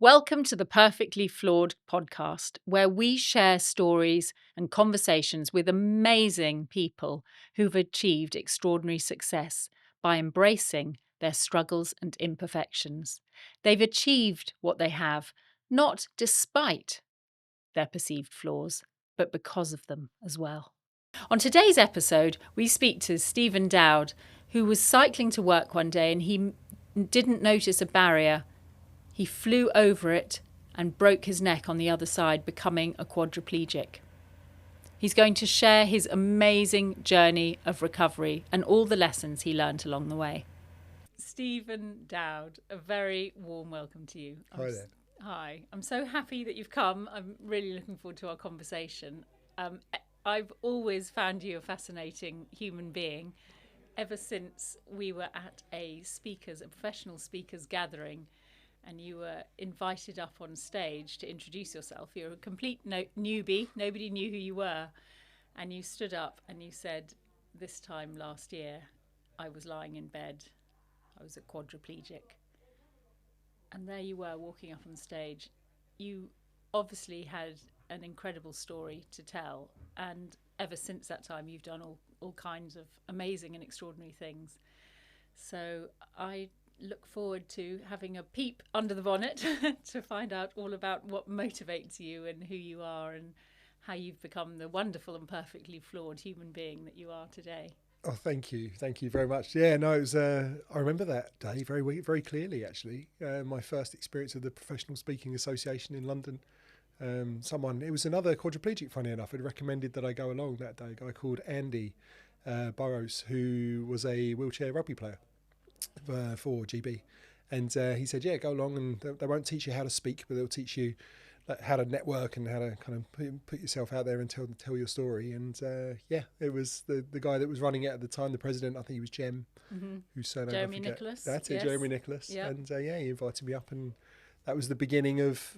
Welcome to the Perfectly Flawed podcast, where we share stories and conversations with amazing people who've achieved extraordinary success by embracing their struggles and imperfections. They've achieved what they have, not despite their perceived flaws, but because of them as well. On today's episode, we speak to Steven Dowd, who was cycling to work one day and he didn't notice a barrier. He flew over it and broke his neck on the other side, becoming a quadriplegic. He's going to share his amazing journey of recovery and all the lessons he learned along the way. Steven Dowd, a very warm welcome to you. Hi there. Hi. I'm so happy that you've come. I'm really looking forward to our conversation. I've always found you a fascinating human being ever since we were at a professional speakers gathering, and you were invited up on stage to introduce yourself. You're a complete newbie. Nobody knew who you were. And you stood up and you said, this time last year, I was lying in bed. I was a quadriplegic. And there you were walking up on stage. You obviously had an incredible story to tell. And ever since that time, you've done all kinds of amazing and extraordinary things. So I look forward to having a peep under the bonnet to find out all about what motivates you and who you are and how you've become the wonderful and perfectly flawed human being that you are today. Oh, thank you. Thank you very much. Yeah, no, it was, I remember that day very clearly, actually. My first experience of the Professional Speaking Association in London. It was another quadriplegic, funny enough, had recommended that I go along that day, a guy called Andy Burrows, who was a wheelchair rugby player for GB. And he said, yeah, go along, and they won't teach you how to speak, but they'll teach you how to network and how to kind of put yourself out there and tell your story. And it was the guy that was running it at the time, the president, I think he was whose surname Jeremy Nicholas. That's it, yes. Jeremy Nicholas. Yep. And he invited me up, and that was the beginning of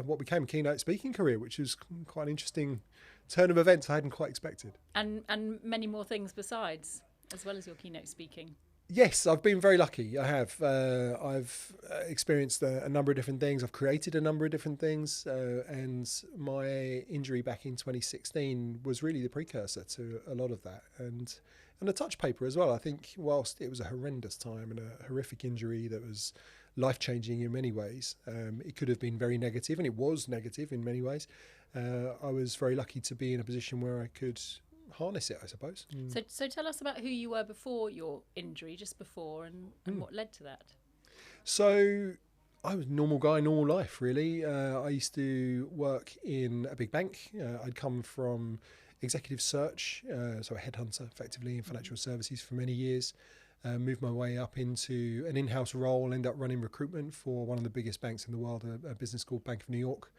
what became a keynote speaking career, which was quite an interesting turn of events I hadn't quite expected. And many more things besides, as well as your keynote speaking. Yes, I've been very lucky. I have. I've experienced a number of different things. I've created a number of different things. And my injury back in 2016 was really the precursor to a lot of that. And a touch paper as well. I think whilst it was a horrendous time and a horrific injury that was life-changing in many ways, it could have been very negative, and it was negative in many ways. I was very lucky to be in a position where I could harness it, I suppose. So tell us about who you were before your injury, just before, and what led to that. So I was a normal guy, normal life, really. I used to work in a big bank. I'd come from executive search, so a headhunter, effectively, in financial services for many years. Moved my way up into an in-house role, ended up running recruitment for one of the biggest banks in the world, a business called Bank of New York.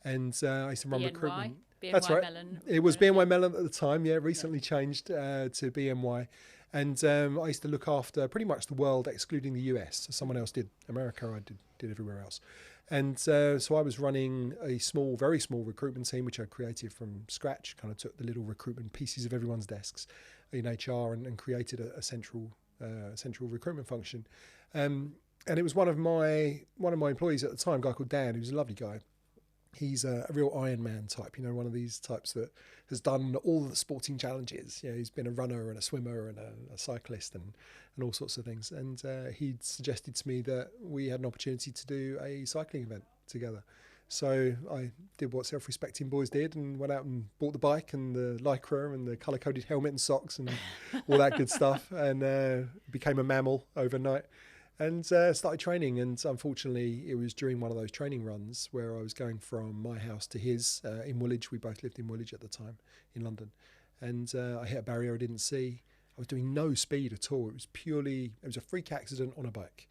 And I used to run recruitment. BNY That's right. Mellon. It was BNY Mellon at the time, recently changed to BNY. And I used to look after pretty much the world, excluding the US. Someone else did America, I did everywhere else. And so I was running a very small recruitment team, which I created from scratch, kind of took the little recruitment pieces of everyone's desks in HR and created a central recruitment function. And it was one of my employees at the time, a guy called Dan, who's a lovely guy. He's a real Iron Man type, one of these types that has done all the sporting challenges. He's been a runner and a swimmer and a cyclist and all sorts of things. And he'd suggested to me that we had an opportunity to do a cycling event together. So I did what self-respecting boys did and went out and bought the bike and the Lycra and the colour-coded helmet and socks and all that good stuff, and became a mammal overnight. And started training, and unfortunately it was during one of those training runs where I was going from my house to his in Woolwich. We both lived in Woolwich at the time in London, and I hit a barrier I didn't see. I was doing no speed at all. It was a freak accident on a bike.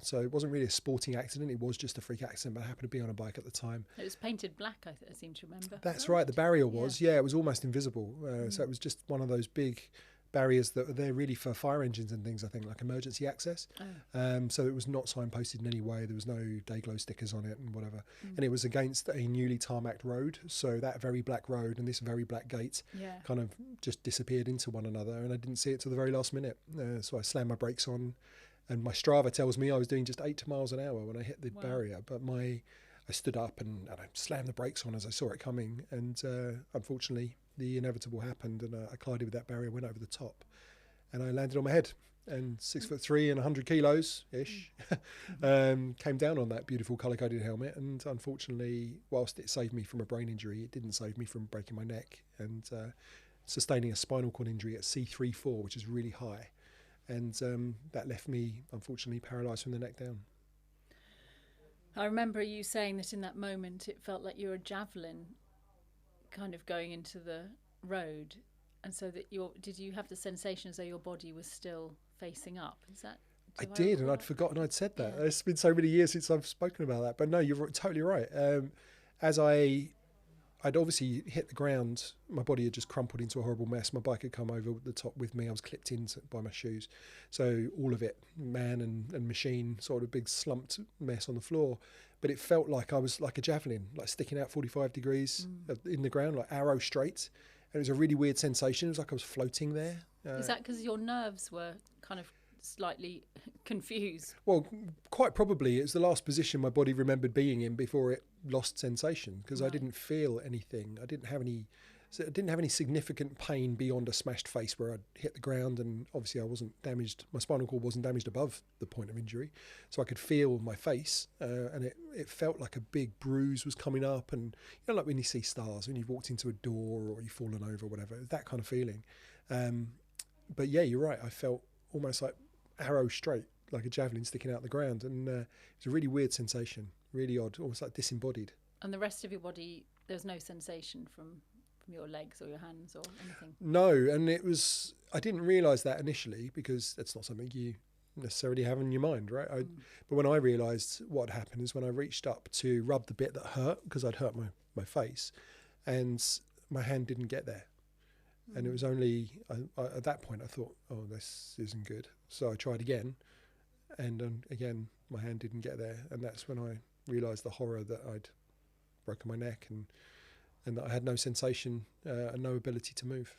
So it wasn't really a sporting accident, it was just a freak accident, but I happened to be on a bike at the time. It was painted black, I seem to remember. That's right, the barrier was, it was almost invisible. So it was just one of those big barriers that are there really for fire engines and things, I think, like emergency access. So it was not signposted in any way. There was no day glow stickers on it and whatever. And it was against a newly tarmacked road. So that very black road and this very black gate kind of just disappeared into one another. And I didn't see it till the very last minute. So I slammed my brakes on And my Strava tells me I was doing just 8 miles an hour when I hit the Wow. barrier. But I stood up and I slammed the brakes on as I saw it coming. And unfortunately, the inevitable happened, and I collided with that barrier, went over the top, and I landed on my head. And 6'3" and 100 kilos ish, came down on that beautiful colour-coded helmet. And unfortunately, whilst it saved me from a brain injury, it didn't save me from breaking my neck and sustaining a spinal cord injury at C3-4, which is really high. And that left me, unfortunately, paralysed from the neck down. I remember you saying that in that moment it felt like you were a javelin kind of going into the road, and so that did you have the sensation as though your body was still facing up? Is that? I did, and I'd forgotten I'd said that. Yeah. It's been so many years since I've spoken about that. But no, you're totally right. As I'd obviously hit the ground, my body had just crumpled into a horrible mess. My bike had come over the top with me. I was clipped in by my shoes. So all of it, man and machine, sort of big slumped mess on the floor. But it felt like I was like a javelin, like sticking out 45 degrees in the ground, like arrow straight. And it was a really weird sensation. It was like I was floating there. Is that because your nerves were kind of slightly confused? Well, quite probably. It was the last position my body remembered being in before it lost sensation, because I didn't feel anything. I didn't have any significant pain beyond a smashed face where I'd hit the ground, and obviously I wasn't damaged. My spinal cord wasn't damaged above the point of injury, so I could feel my face, and it felt like a big bruise was coming up, and you know, like when you see stars, when you've walked into a door or you've fallen over or whatever, that kind of feeling. But yeah, you're right. I felt almost like arrow straight, like a javelin sticking out the ground, and it was a really weird sensation, really odd, almost like disembodied. And the rest of your body, there's no sensation from your legs or your hands or anything? No, and I didn't realise that initially, because that's not something you necessarily have in your mind, right? But when I realised what had happened is when I reached up to rub the bit that hurt, because I'd hurt my face, and my hand didn't get there. And it was only at that point I thought, oh, this isn't good. So I tried again, and again my hand didn't get there, and that's when I realised the horror that I'd broken my neck and that I had no sensation and no ability to move.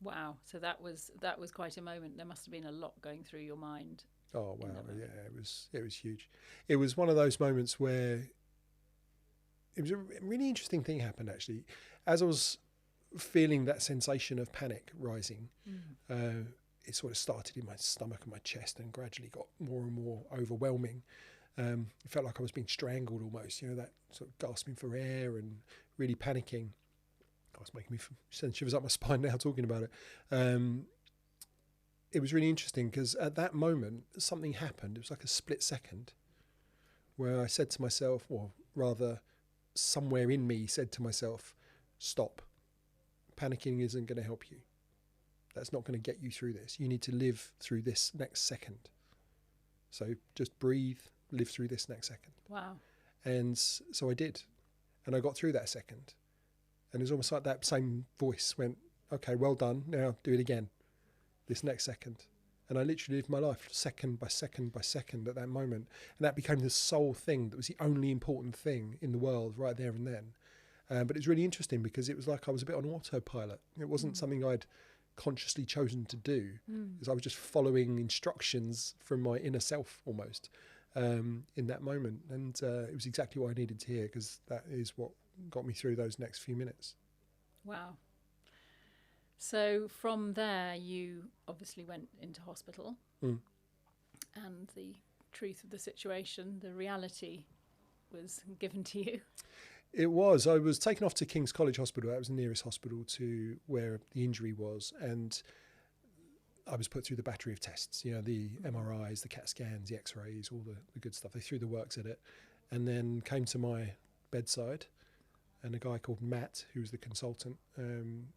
Wow! So that was quite a moment. There must have been a lot going through your mind. Oh wow! Yeah, it was huge. It was one of those moments where it was a really interesting thing happened actually, as I was feeling that sensation of panic rising. It sort of started in my stomach and my chest and gradually got more and more overwhelming. It felt like I was being strangled almost, you know, that sort of gasping for air and really panicking. Oh, it's making me send shivers up my spine now talking about it. It was really interesting because at that moment something happened. It was like a split second where I said to myself, or rather somewhere in me said to myself, stop. Panicking isn't going to help you. That's not going to get you through this. You need to live through this next second. So just breathe, live through this next second. Wow. And so I did. And I got through that second. And it was almost like that same voice went, okay, well done. Now do it again. This next second. And I literally lived my life second by second by second at that moment. And that became the sole thing that was the only important thing in the world right there and then. But it was really interesting because it was like I was a bit on autopilot. It wasn't something I'd consciously chosen to do, because I was just following instructions from my inner self almost in that moment. And it was exactly what I needed to hear, because that is what got me through those next few minutes. Wow. So from there, you obviously went into hospital, and the truth of the situation, the reality was given to you. It was. I was taken off to King's College Hospital. That was the nearest hospital to where the injury was. And I was put through the battery of tests, you know, the MRIs, the CAT scans, the X-rays, all the good stuff. They threw the works at it, and then came to my bedside, and a guy called Matt, who was the consultant,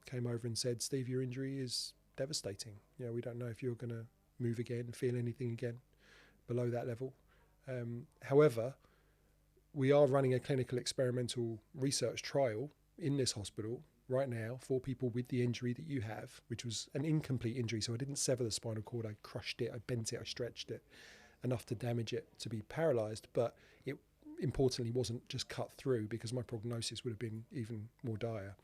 came over and said, Steve, your injury is devastating. You know, we don't know if you're going to move again, feel anything again below that level. However, we are running a clinical experimental research trial in this hospital right now for people with the injury that you have, which was an incomplete injury. So I didn't sever the spinal cord, I crushed it, I bent it, I stretched it enough to damage it to be paralysed. But it importantly wasn't just cut through, because my prognosis would have been even more dire.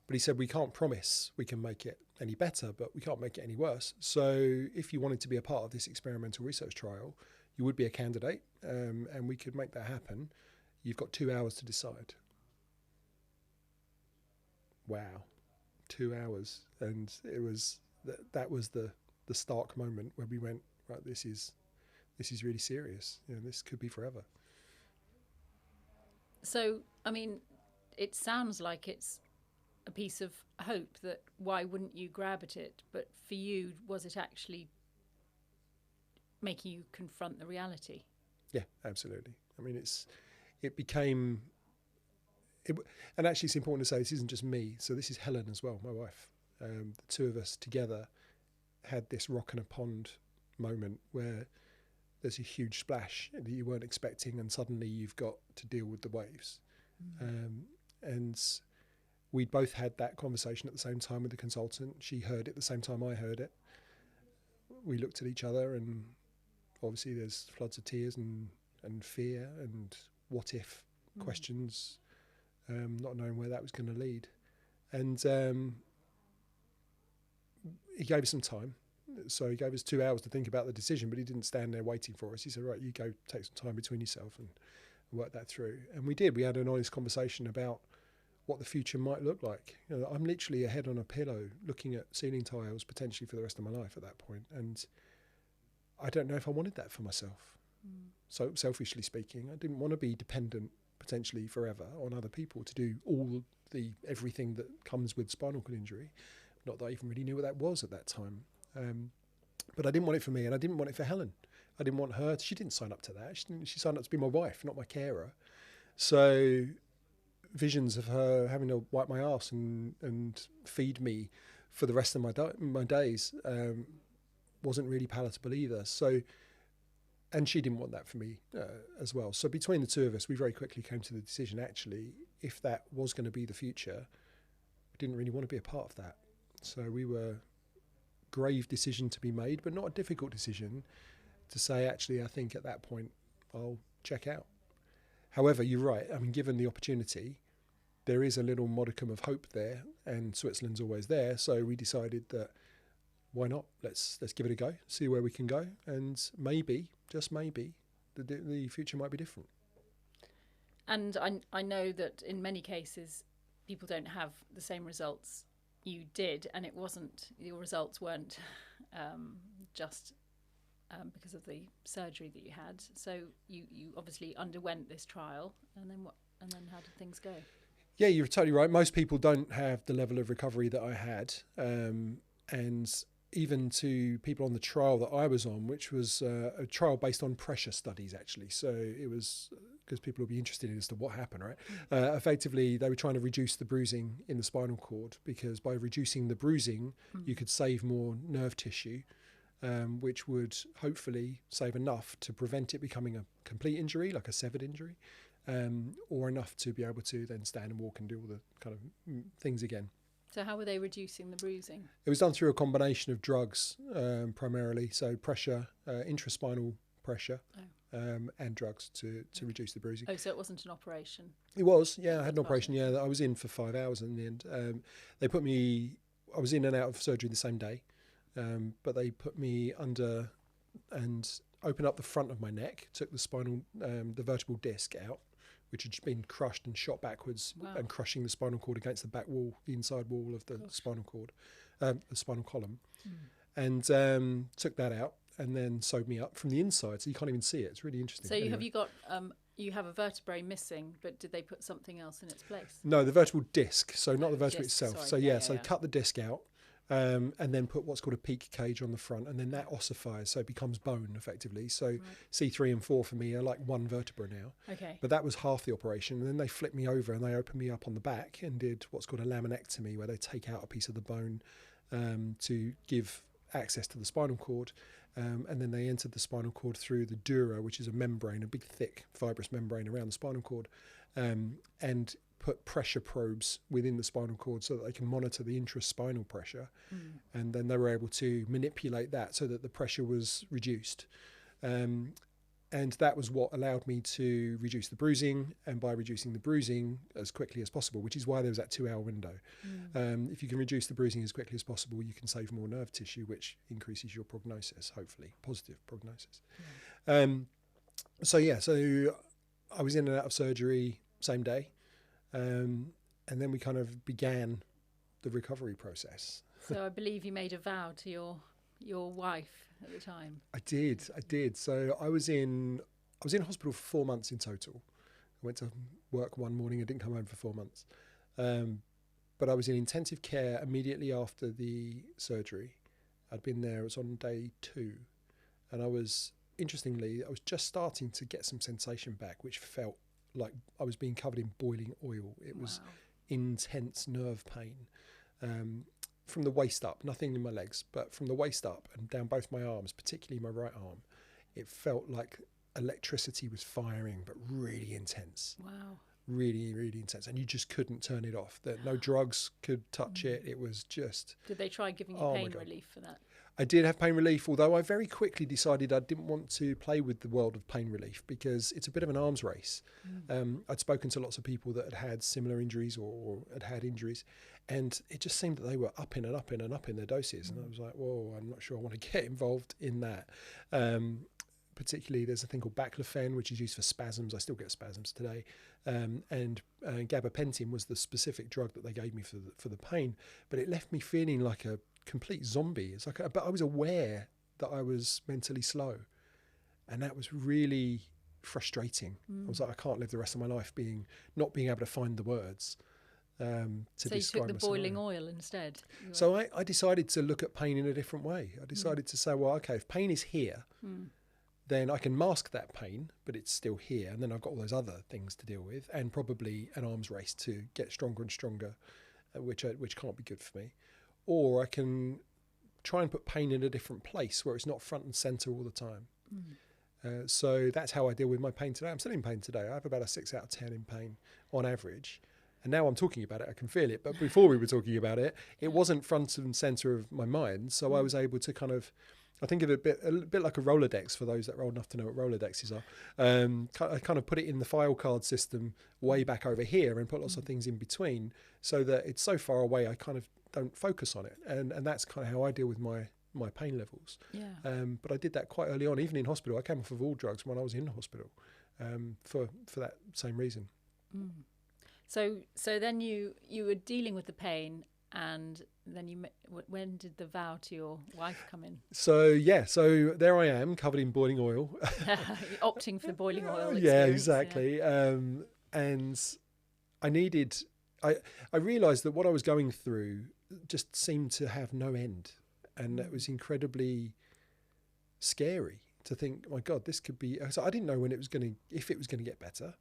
But he said, we can't promise we can make it any better, but we can't make it any worse. So if you wanted to be a part of this experimental research trial, you would be a candidate, and we could make that happen. You've got 2 hours to decide. Wow, 2 hours. And it was that was the stark moment where we went, right, this is really serious. This could be forever. So, I mean, it sounds like it's a piece of hope that why wouldn't you grab at it? But for you, was it actually making you confront the reality? Yeah, absolutely. I mean, and actually it's important to say this isn't just me. So this is Helen as well, my wife. The two of us together had this rock in a pond moment where there's a huge splash that you weren't expecting, and suddenly you've got to deal with the waves. And we'd both had that conversation at the same time with the consultant. She heard it the same time I heard it. We looked at each other, and obviously there's floods of tears and fear and what if questions, not knowing where that was going to lead. And he gave us some time. So he gave us 2 hours to think about the decision, but he didn't stand there waiting for us. He said, right, you go take some time between yourself and work that through. And we did. We had an honest conversation about what the future might look like. I'm literally a head on a pillow looking at ceiling tiles potentially for the rest of my life at that point. And I don't know if I wanted that for myself. So selfishly speaking, I didn't want to be dependent potentially forever on other people to do everything that comes with spinal cord injury. Not that I even really knew what that was at that time. But I didn't want it for me, and I didn't want it for Helen. I didn't want her. She didn't sign up to that. She signed up to be my wife, not my carer. So visions of her having to wipe my arse and feed me for the rest of my days wasn't really palatable either. So, and she didn't want that for me as well. So between the two of us, we very quickly came to the decision, actually, if that was going to be the future, we didn't really want to be a part of that. So we were grave decision to be made, but not a difficult decision to say, actually, I think at that point I'll check out. However, you're right. I mean, given the opportunity, there is a little modicum of hope there, and Switzerland's always there. So we decided that why not? Let's give it a go, see where we can go, and maybe, just maybe, the future might be different. And I know that in many cases people don't have the same results you did, and your results weren't just because of the surgery that you had. So you obviously underwent this trial, and then what? And then how did things go? Yeah, you're totally right. Most people don't have the level of recovery that I had, and even to people on the trial that I was on, which was a trial based on pressure studies, actually. So it was because people will be interested in as to what happened, right? Effectively, they were trying to reduce the bruising in the spinal cord, because by reducing the bruising, you could save more nerve tissue, which would hopefully save enough to prevent it becoming a complete injury, like a severed injury, or enough to be able to then stand and walk and do all the kind of things again. So how were they reducing the bruising? It was done through a combination of drugs, primarily. So pressure, intraspinal pressure, and drugs to reduce the bruising. Oh, so it wasn't an operation? It was, yeah. I had an operation, yeah. I was in for 5 hours in the end. I was in and out of surgery the same day, but they put me under and opened up the front of my neck, took the vertebral disc out, which had been crushed and shot backwards. Wow. And crushing the spinal cord against the back wall, the inside wall of the spinal cord, the spinal column, and took that out and then sewed me up from the inside, so you can't even see it. It's really interesting. So you have a vertebrae missing, but did they put something else in its place? No, the vertebral disc, so not the vertebrae itself. Sorry. So cut the disc out, and then put what's called a peak cage on the front, and then that ossifies, so it becomes bone effectively. So C3 and 4 for me are like one vertebra now. Okay. But that was half the operation, and then they flipped me over and they opened me up on the back and did what's called a laminectomy, where they take out a piece of the bone to give access to the spinal cord, and then they entered the spinal cord through the dura, which is a membrane, a big thick fibrous membrane around the spinal cord, and put pressure probes within the spinal cord so that they can monitor the intraspinal pressure, and then they were able to manipulate that so that the pressure was reduced. And that was what allowed me to reduce the bruising, and by reducing the bruising as quickly as possible, which is why there was that 2 hour window. If you can reduce the bruising as quickly as possible, you can save more nerve tissue, which increases your prognosis, hopefully, positive prognosis. So I was in and out of surgery same day. And then we kind of began the recovery process. So I believe you made a vow to your wife at the time. I did. So I was in hospital for 4 months in total. I went to work one morning and didn't come home for 4 months. But I was in intensive care immediately after the surgery. I'd been there, it was on day 2. And interestingly, I was just starting to get some sensation back, which felt like I was being covered in boiling oil. It was intense nerve pain. From the waist up, nothing in my legs, but from the waist up and down both my arms, particularly my right arm, it felt like electricity was firing, but really intense. Wow. Really, really intense. And you just couldn't turn it off. No drugs could touch it. It was just... Did they try giving you pain relief for that? I did have pain relief, although I very quickly decided I didn't want to play with the world of pain relief because it's a bit of an arms race. I'd spoken to lots of people that had similar injuries or had injuries, and it just seemed that they were upping and upping and upping their doses. And I was like, whoa, I'm not sure I want to get involved in that. Particularly, there's a thing called baclofen, which is used for spasms. I still get spasms today. And gabapentin was the specific drug that they gave me for the pain. But it left me feeling like a complete zombie. It's like, but I was aware that I was mentally slow. And that was really frustrating. I was like, I can't live the rest of my life not being able to find the words to so describe you took the boiling oil instead? So I decided to look at pain in a different way. I decided to say, well, okay, if pain is here, then I can mask that pain, but it's still here. And then I've got all those other things to deal with, and probably an arms race to get stronger and stronger, which can't be good for me. Or I can try and put pain in a different place where it's not front and center all the time. So that's how I deal with my pain today. I'm still in pain today. I have about a 6 out of 10 in pain on average. And now I'm talking about it, I can feel it. But before we were talking about it, it wasn't front and center of my mind. So I was able to kind of, I think of it a bit like a Rolodex for those that are old enough to know what Rolodexes are. I kind of put it in the file card system way back over here and put lots of things in between so that it's so far away I kind of don't focus on it. And that's kind of how I deal with my pain levels. But I did that quite early on, even in hospital. I came off of all drugs when I was in hospital for that same reason. So then you were dealing with the pain, and then when did the vow to your wife come in? So there I am, covered in boiling oil. Opting for the boiling oil. Yeah, exactly. And I realised that what I was going through just seemed to have no end, and that was incredibly scary to think, my God, this could be. So I didn't know if it was going to get better.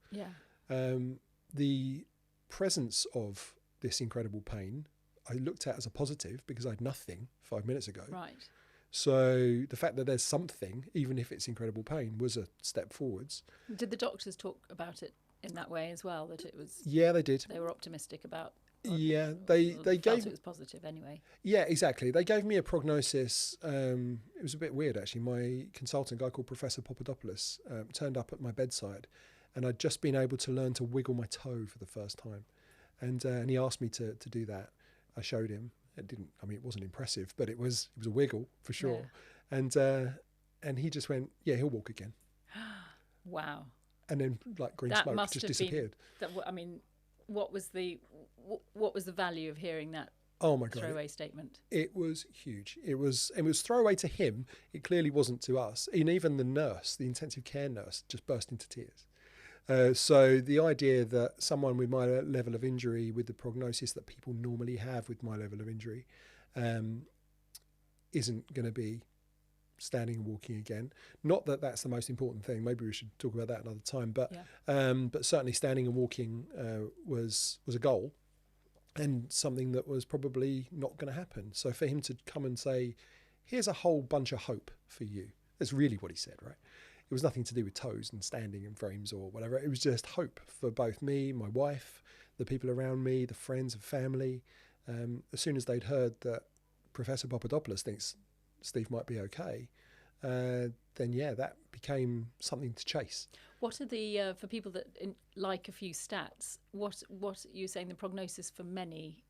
The presence of this incredible pain I looked at as a positive because I had nothing 5 minutes ago. Right. So the fact that there's something, even if it's incredible pain, was a step forwards. Did the doctors talk about it in that way as well? That it was? Yeah, they did. They were optimistic about. Yeah, they gave it was positive anyway. Yeah, exactly. They gave me a prognosis. It was a bit weird actually. My consultant, a guy called Professor Papadopoulos, turned up at my bedside, and I'd just been able to learn to wiggle my toe for the first time, and he asked me to do that. I showed him. It wasn't impressive, but it was a wiggle for sure. Yeah. And he just went, yeah, he'll walk again. Wow. And then like green that smoke must just have disappeared. What was the value of hearing that? Oh my God. Throwaway statement. It was huge. It was throwaway to him. It clearly wasn't to us. And even the nurse, the intensive care nurse, just burst into tears. So the idea that someone with my level of injury, with the prognosis that people normally have with my level of injury, isn't going to be standing and walking again. Not that that's the most important thing. Maybe we should talk about that another time. But certainly standing and walking was a goal, and something that was probably not going to happen. So for him to come and say, "Here's a whole bunch of hope for you," that's really what he said, right? It was nothing to do with toes and standing and frames or whatever. It was just hope for both me, my wife, the people around me, the friends and family. As soon as they'd heard that Professor Papadopoulos thinks Steve might be okay, then yeah, that became something to chase. What are the for people that like a few stats? What you're saying the prognosis for many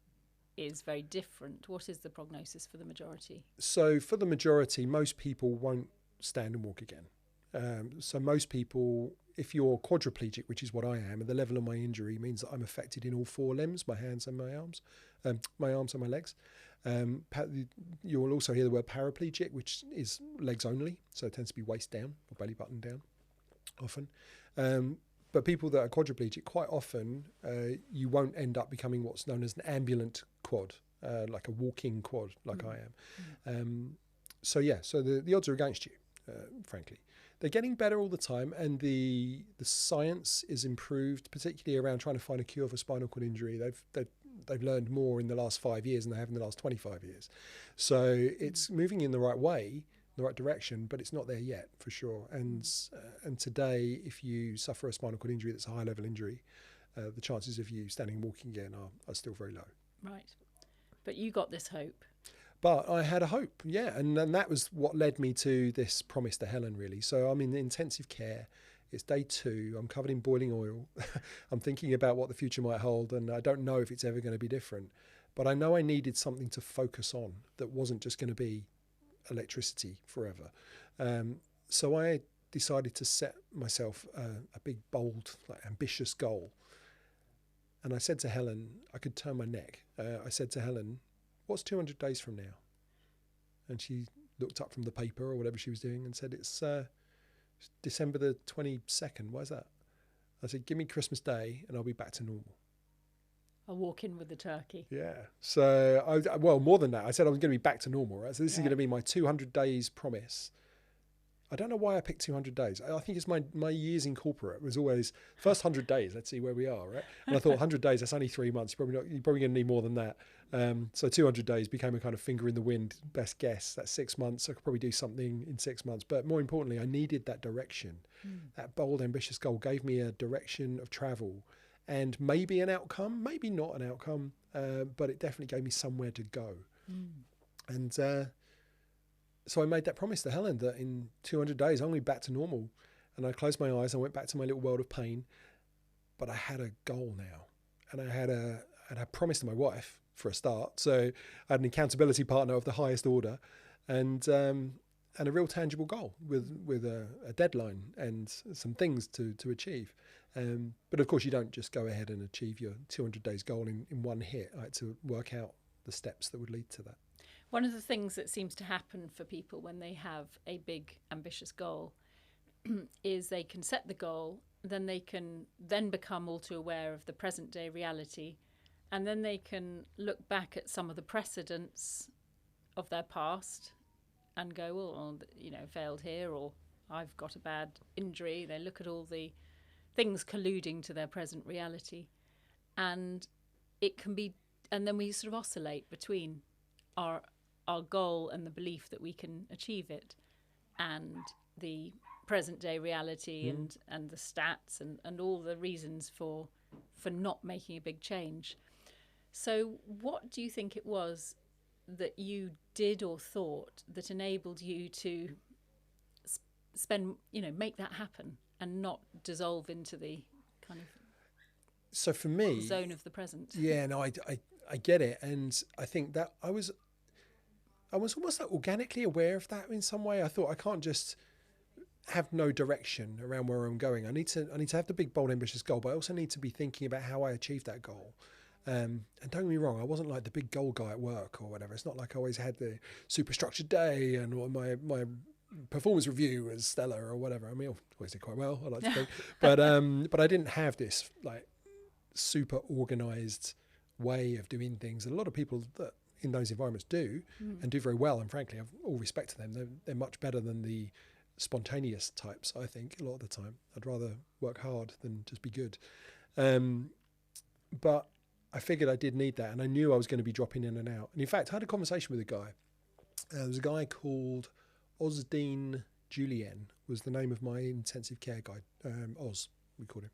is very different. What is the prognosis for the majority? So for the majority, most people won't stand and walk again. So most people, if you're quadriplegic, which is what I am, and the level of my injury means that I'm affected in all four limbs, my hands and my arms and my legs. You will also hear the word paraplegic, which is legs only. So it tends to be waist down or belly button down often. But people that are quadriplegic, quite often you won't end up becoming what's known as an ambulant quad, like a walking quad, like I am. So the odds are against you, frankly. They're getting better all the time, and the science is improved, particularly around trying to find a cure for spinal cord injury. They've learned more in the last 5 years than they have in the last 25 years. So it's moving in the right way, the right direction, but it's not there yet for sure. And today, if you suffer a spinal cord injury that's a high level injury, the chances of you standing and walking again are still very low. Right. But you got this hope. But I had a hope, yeah. And that was what led me to this promise to Helen, really. So I'm in intensive care. It's day 2. I'm covered in boiling oil. I'm thinking about what the future might hold, and I don't know if it's ever going to be different. But I know I needed something to focus on that wasn't just going to be electricity forever. So I decided to set myself a big, bold, ambitious goal. And I said to Helen, I could turn my neck. I said to Helen, what's 200 days from now? And she looked up from the paper or whatever she was doing and said, it's December the 22nd. Why is that? I said, give me Christmas Day and I'll be back to normal. I'll walk in with the turkey. Yeah. So, well, more than that, I said I was going to be back to normal, right? So this is going to be my 200 days promise. I don't know why I picked 200 days. I think it's my years in corporate was always first 100 days. Let's see where we are, right? And I thought 100 days, that's only 3 months. You're probably going to need more than that. So 200 days became a kind of finger in the wind, best guess. That's 6 months. I could probably do something in 6 months. But more importantly, I needed that direction. That bold, ambitious goal gave me a direction of travel and maybe an outcome, maybe not an outcome, but it definitely gave me somewhere to go. And so I made that promise to Helen that in 200 days, I'm going to be back to normal. And I closed my eyes. I went back to my little world of pain. But I had a goal now. And I had a promise to my wife for a start. So I had an accountability partner of the highest order and a real tangible goal with a deadline and some things to achieve. But of course, you don't just go ahead and achieve your 200 days goal in one hit. I had to work out the steps that would lead to that. One of the things that seems to happen for people when they have a big, ambitious goal is they can set the goal, then they can then become all too aware of the present day reality, and then they can look back at some of the precedents of their past and go, well, failed here, or I've got a bad injury. They look at all the things colluding to their present reality, and it can be, and then we sort of oscillate between our goal and the belief that we can achieve it and the present day reality and the stats and all the reasons for not making a big change. So what do you think it was that you did or thought that enabled you to make that happen and not dissolve into the kind of so for me zone of the present? Yeah, no, I get it. And I think that I was almost like organically aware of that in some way. I thought I can't just have no direction around where I'm going. I need to have the big, bold, ambitious goal, but I also need to be thinking about how I achieve that goal. And don't get me wrong, I wasn't like the big goal guy at work or whatever. It's not like I always had the super structured day and my performance review was stellar or whatever. I mean, I always did quite well, I like to think. But I didn't have this like super organized way of doing things. And a lot of people that in those environments do and do very well. And frankly, I've all respect to them. They're much better than the spontaneous types, I think, a lot of the time. I'd rather work hard than just be good. But I figured I did need that, and I knew I was going to be dropping in and out. And in fact, I had a conversation with a guy. There was a guy called Osdean Julien, was the name of my intensive care guy. Oz, we called him.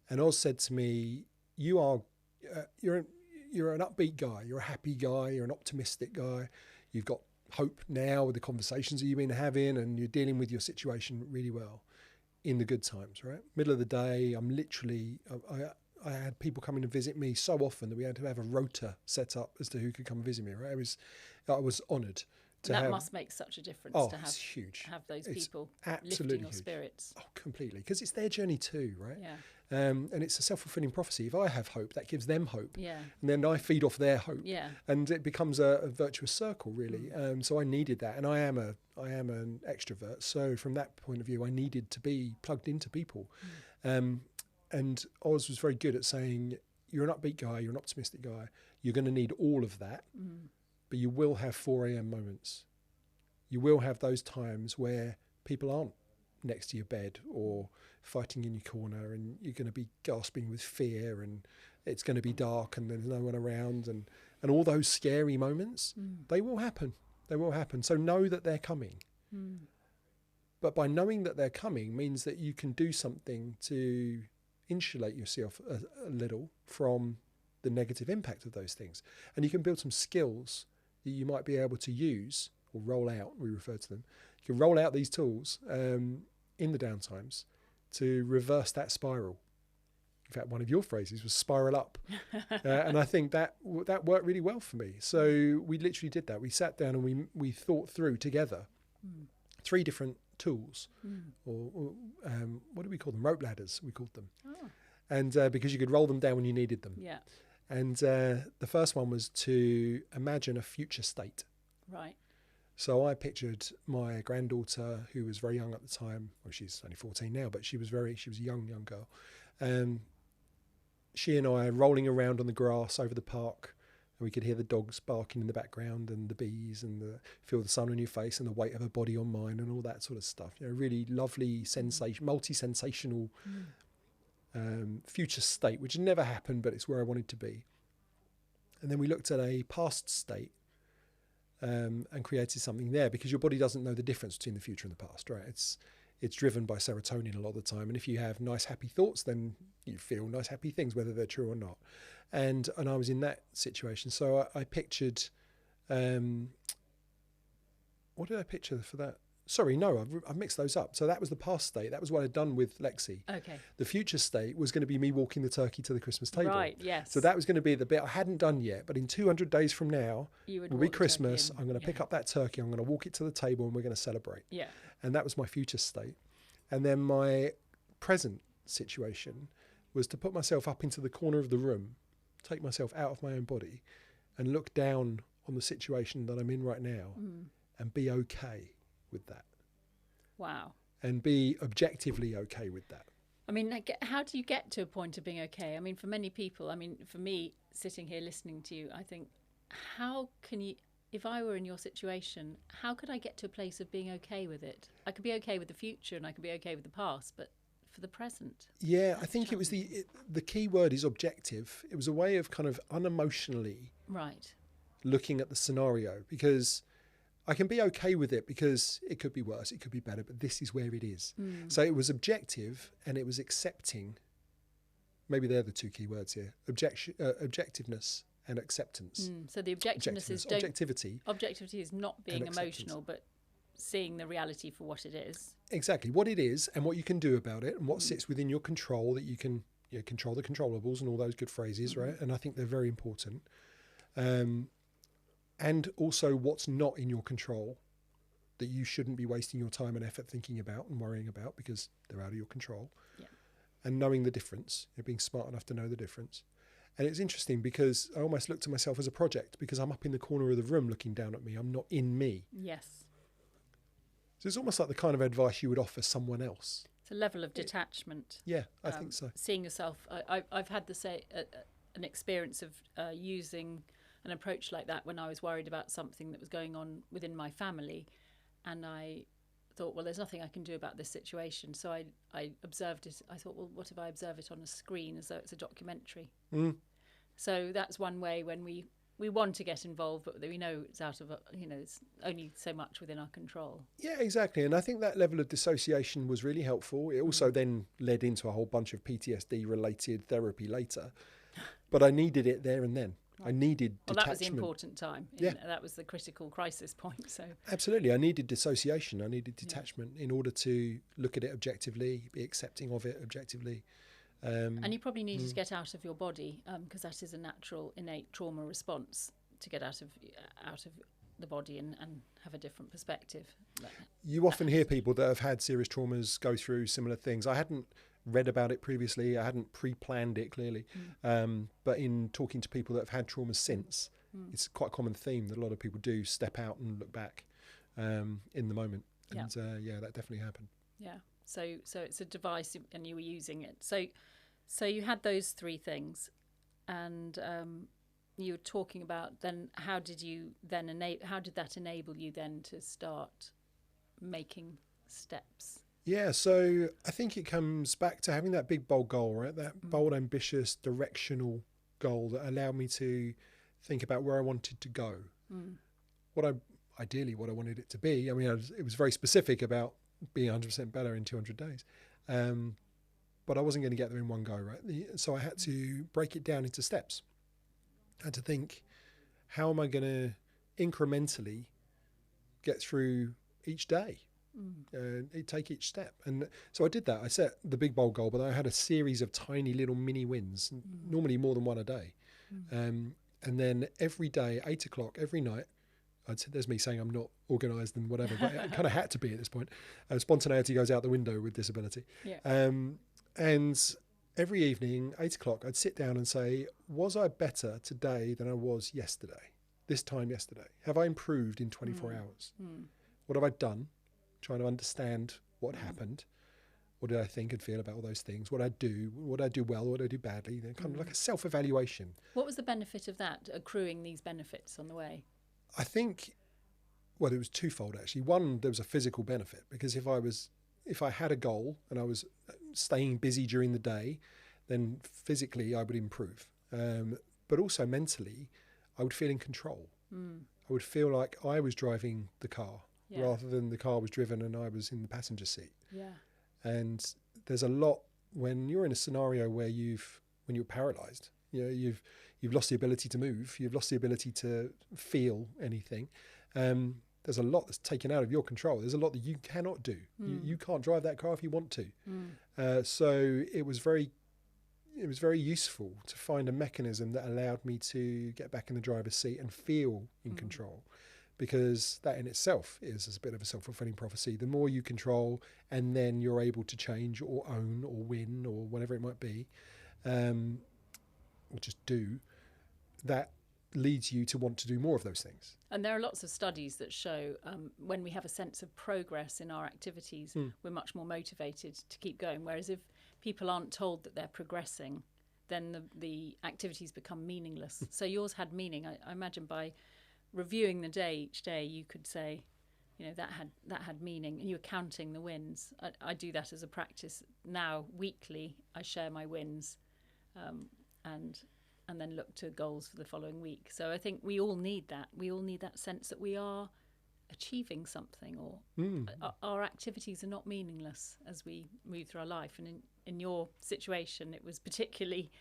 And Oz said to me, you're an upbeat guy, you're a happy guy, you're an optimistic guy, you've got hope now with the conversations that you've been having, and you're dealing with your situation really well in the good times, right? Middle of the day, I'm literally, I had people coming to visit me so often that we had to have a rota set up as to who could come and visit me, right? I was honoured to that have. must make such a difference to have, it's huge. Have those It's people absolutely lifting your huge. spirits. Oh, completely. Because it's their journey too, right? Yeah. And it's a self-fulfilling prophecy. If I have hope, that gives them hope. Yeah. And then I feed off their hope. Yeah. And it becomes a virtuous circle, really. So I needed that. And I am an extrovert. So from that point of view, I needed to be plugged into people. And Oz was very good at saying, you're an upbeat guy, you're an optimistic guy. You're going to need all of that. But you will have 4 a.m. moments. You will have those times where people aren't next to your bed or fighting in your corner, and you're going to be gasping with fear, and it's going to be dark and there's no one around, and all those scary moments, they will happen. They will happen. So know that they're coming. But by knowing that they're coming means that you can do something to insulate yourself a little from the negative impact of those things. And you can build some skills that you might be able to use or roll out, we refer to them. You can roll out these tools in the downtimes to reverse that spiral. In fact, one of your phrases was spiral up. And I think that worked really well for me. So we literally did that. We sat down and we thought through together 3 different tools, or what do we call them? Rope ladders, we called them. Oh. And because you could roll them down when you needed them. Yeah. And the first one was to imagine a future state. Right. So I pictured my granddaughter, who was very young at the time. Well, she's only 14 now, but she was a young girl. She and I rolling around on the grass over the park, and we could hear the dogs barking in the background, and the bees, and feel the sun on your face, and the weight of her body on mine, and all that sort of stuff. Really lovely sensation, multi-sensational future state, which never happened, but it's where I wanted to be. And then we looked at a past state. And created something there, because your body doesn't know the difference between the future and the past, right? It's driven by serotonin a lot of the time, and if you have nice happy thoughts, then you feel nice happy things, whether they're true or not. And I was in that situation, so I pictured what did I picture for that? Sorry, no, I've mixed those up. So that was the past state. That was what I'd done with Lexi. Okay. The future state was going to be me walking the turkey to the Christmas table. Right, yes. So that was going to be the bit I hadn't done yet. But in 200 days from now, will be Christmas. I'm going to pick up that turkey. I'm going to walk it to the table, and we're going to celebrate. Yeah. And that was my future state. And then my present situation was to put myself up into the corner of the room, take myself out of my own body, and look down on the situation that I'm in right now and be okay with that. Wow. And be objectively okay with that. I mean, how do you get to a point of being okay? I mean, for many people, for me, sitting here listening to you, I think, how can you, if I were in your situation, how could I get to a place of being okay with it? I could be okay with the future and I could be okay with the past, but for the present? Yeah, I think it was the key word is objective. It was a way of kind of unemotionally looking at the scenario, because I can be okay with it because it could be worse, it could be better, but this is where it is. So it was objective, and it was accepting. Maybe they're the 2 key words here: objectiveness and acceptance. So the objectiveness is objectivity. Objectivity is not being emotional, but seeing the reality for what it is. Exactly, what it is and what you can do about it, and what sits within your control, that you can control the controllables and all those good phrases, right? And I think they're very important. And also what's not in your control, that you shouldn't be wasting your time and effort thinking about and worrying about, because they're out of your control. Yeah. And knowing the difference, being smart enough to know the difference. And it's interesting because I almost looked at myself as a project, because I'm up in the corner of the room looking down at me. I'm not in me. Yes. So it's almost like the kind of advice you would offer someone else. It's a level of detachment. Yeah, I think so. Seeing yourself. I've had an experience of using an approach like that when I was worried about something that was going on within my family, and I thought, well, there's nothing I can do about this situation. So I observed it. I thought, well, what if I observe it on a screen as though it's a documentary? So that's one way when we want to get involved, but we know it's out of, it's only so much within our control. Yeah, exactly. And I think that level of dissociation was really helpful. It also then led into a whole bunch of PTSD related therapy later, but I needed it there and then. I needed Well, detachment. that was the important time. That was the critical crisis point. So absolutely, I needed dissociation. I needed detachment in order to look at it objectively, be accepting of it objectively. And you probably needed to get out of your body, because that is a natural, innate trauma response, to get out of the body and have a different perspective. You often hear people that have had serious traumas go through similar things. I hadn't read about it previously. I hadn't pre-planned it clearly. But in talking to people that have had traumas since, it's quite a common theme that a lot of people do step out and look back in the moment. And that definitely happened. Yeah. So it's a device and you were using it. So you had those three things, and you were talking about then how did that enable you then to start making steps? Yeah, so I think it comes back to having that big, bold goal, right? That bold, ambitious, directional goal that allowed me to think about where I wanted to go. Ideally what I wanted it to be. I mean, it was very specific about being 100% better in 200 days. But I wasn't going to get there in one go, right? So I had to break it down into steps. I had to think, how am I going to incrementally get through each day? Take each step. And so I did that. I set the big bold goal, but I had a series of tiny little mini wins, normally more than one a day. And then every day, 8 o'clock, every night, there's me saying I'm not organised and whatever, but it kind of had to be at this point. Spontaneity goes out the window with disability. And every evening, 8 o'clock, I'd sit down and say, was I better today than I was yesterday? This time yesterday? Have I improved in 24 hours? What have I done? Trying to understand what happened. What did I think and feel about all those things? What I do well, what I do badly? Kind of like a self-evaluation. What was the benefit of that, accruing these benefits on the way? I think, well, it was twofold actually. One, there was a physical benefit, because if I had a goal and I was staying busy during the day, then physically I would improve. But also mentally, I would feel in control. I would feel like I was driving the car rather than the car was driven and I was in the passenger seat. And there's a lot when you're in a scenario where when you're paralysed, you've lost the ability to move, you've lost the ability to feel anything. There's a lot that's taken out of your control. There's a lot that you cannot do. You can't drive that car if you want to. So it was very useful to find a mechanism that allowed me to get back in the driver's seat and feel in control, because that in itself is a bit of a self-fulfilling prophecy. The more you control and then you're able to change or own or win or whatever it might be, or just do, that leads you to want to do more of those things. And there are lots of studies that show when we have a sense of progress in our activities, we're much more motivated to keep going. Whereas if people aren't told that they're progressing, then the activities become meaningless. So yours had meaning. I imagine by reviewing the day each day, you could say, that had meaning, and you were counting the wins. I do that as a practice now. Weekly, I share my wins, and then look to goals for the following week. So I think we all need that. We all need that sense that we are achieving something, or our activities are not meaningless as we move through our life. And in your situation, it was particularly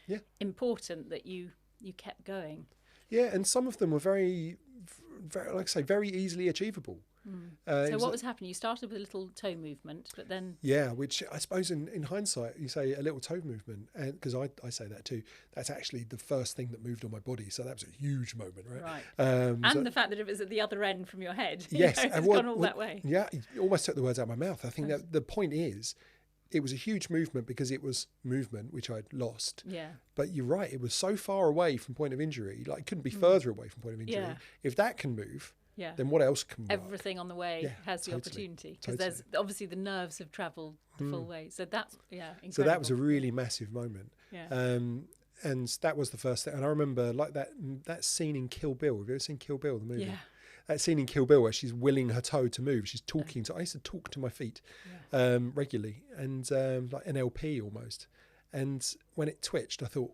important that you kept going. Yeah, and some of them were very, like I say, very easily achievable. So what was happening? You started with a little toe movement, but then... Yeah, which I suppose in hindsight, you say a little toe movement, because I say that too. That's actually the first thing that moved on my body, so that was a huge moment, right? And the fact that it was at the other end from your head. Yes. It's gone all that way. Yeah, you almost took the words out of my mouth. I think that the point is, it was a huge movement because it was movement, which I'd lost. Yeah. But you're right, it was so far away from point of injury, like it couldn't be further away from point of injury. Yeah. If that can move... then what else can work? Everything on the way has the opportunity, because there's obviously the nerves have travelled the full way. So that's incredible. So that was a really massive moment. And that was the first thing. And I remember like that scene in Kill Bill. Have you ever seen Kill Bill, the movie? Yeah. That scene in Kill Bill where she's willing her toe to move. She's talking to. I used to talk to my feet regularly, and like NLP almost. And when it twitched, I thought,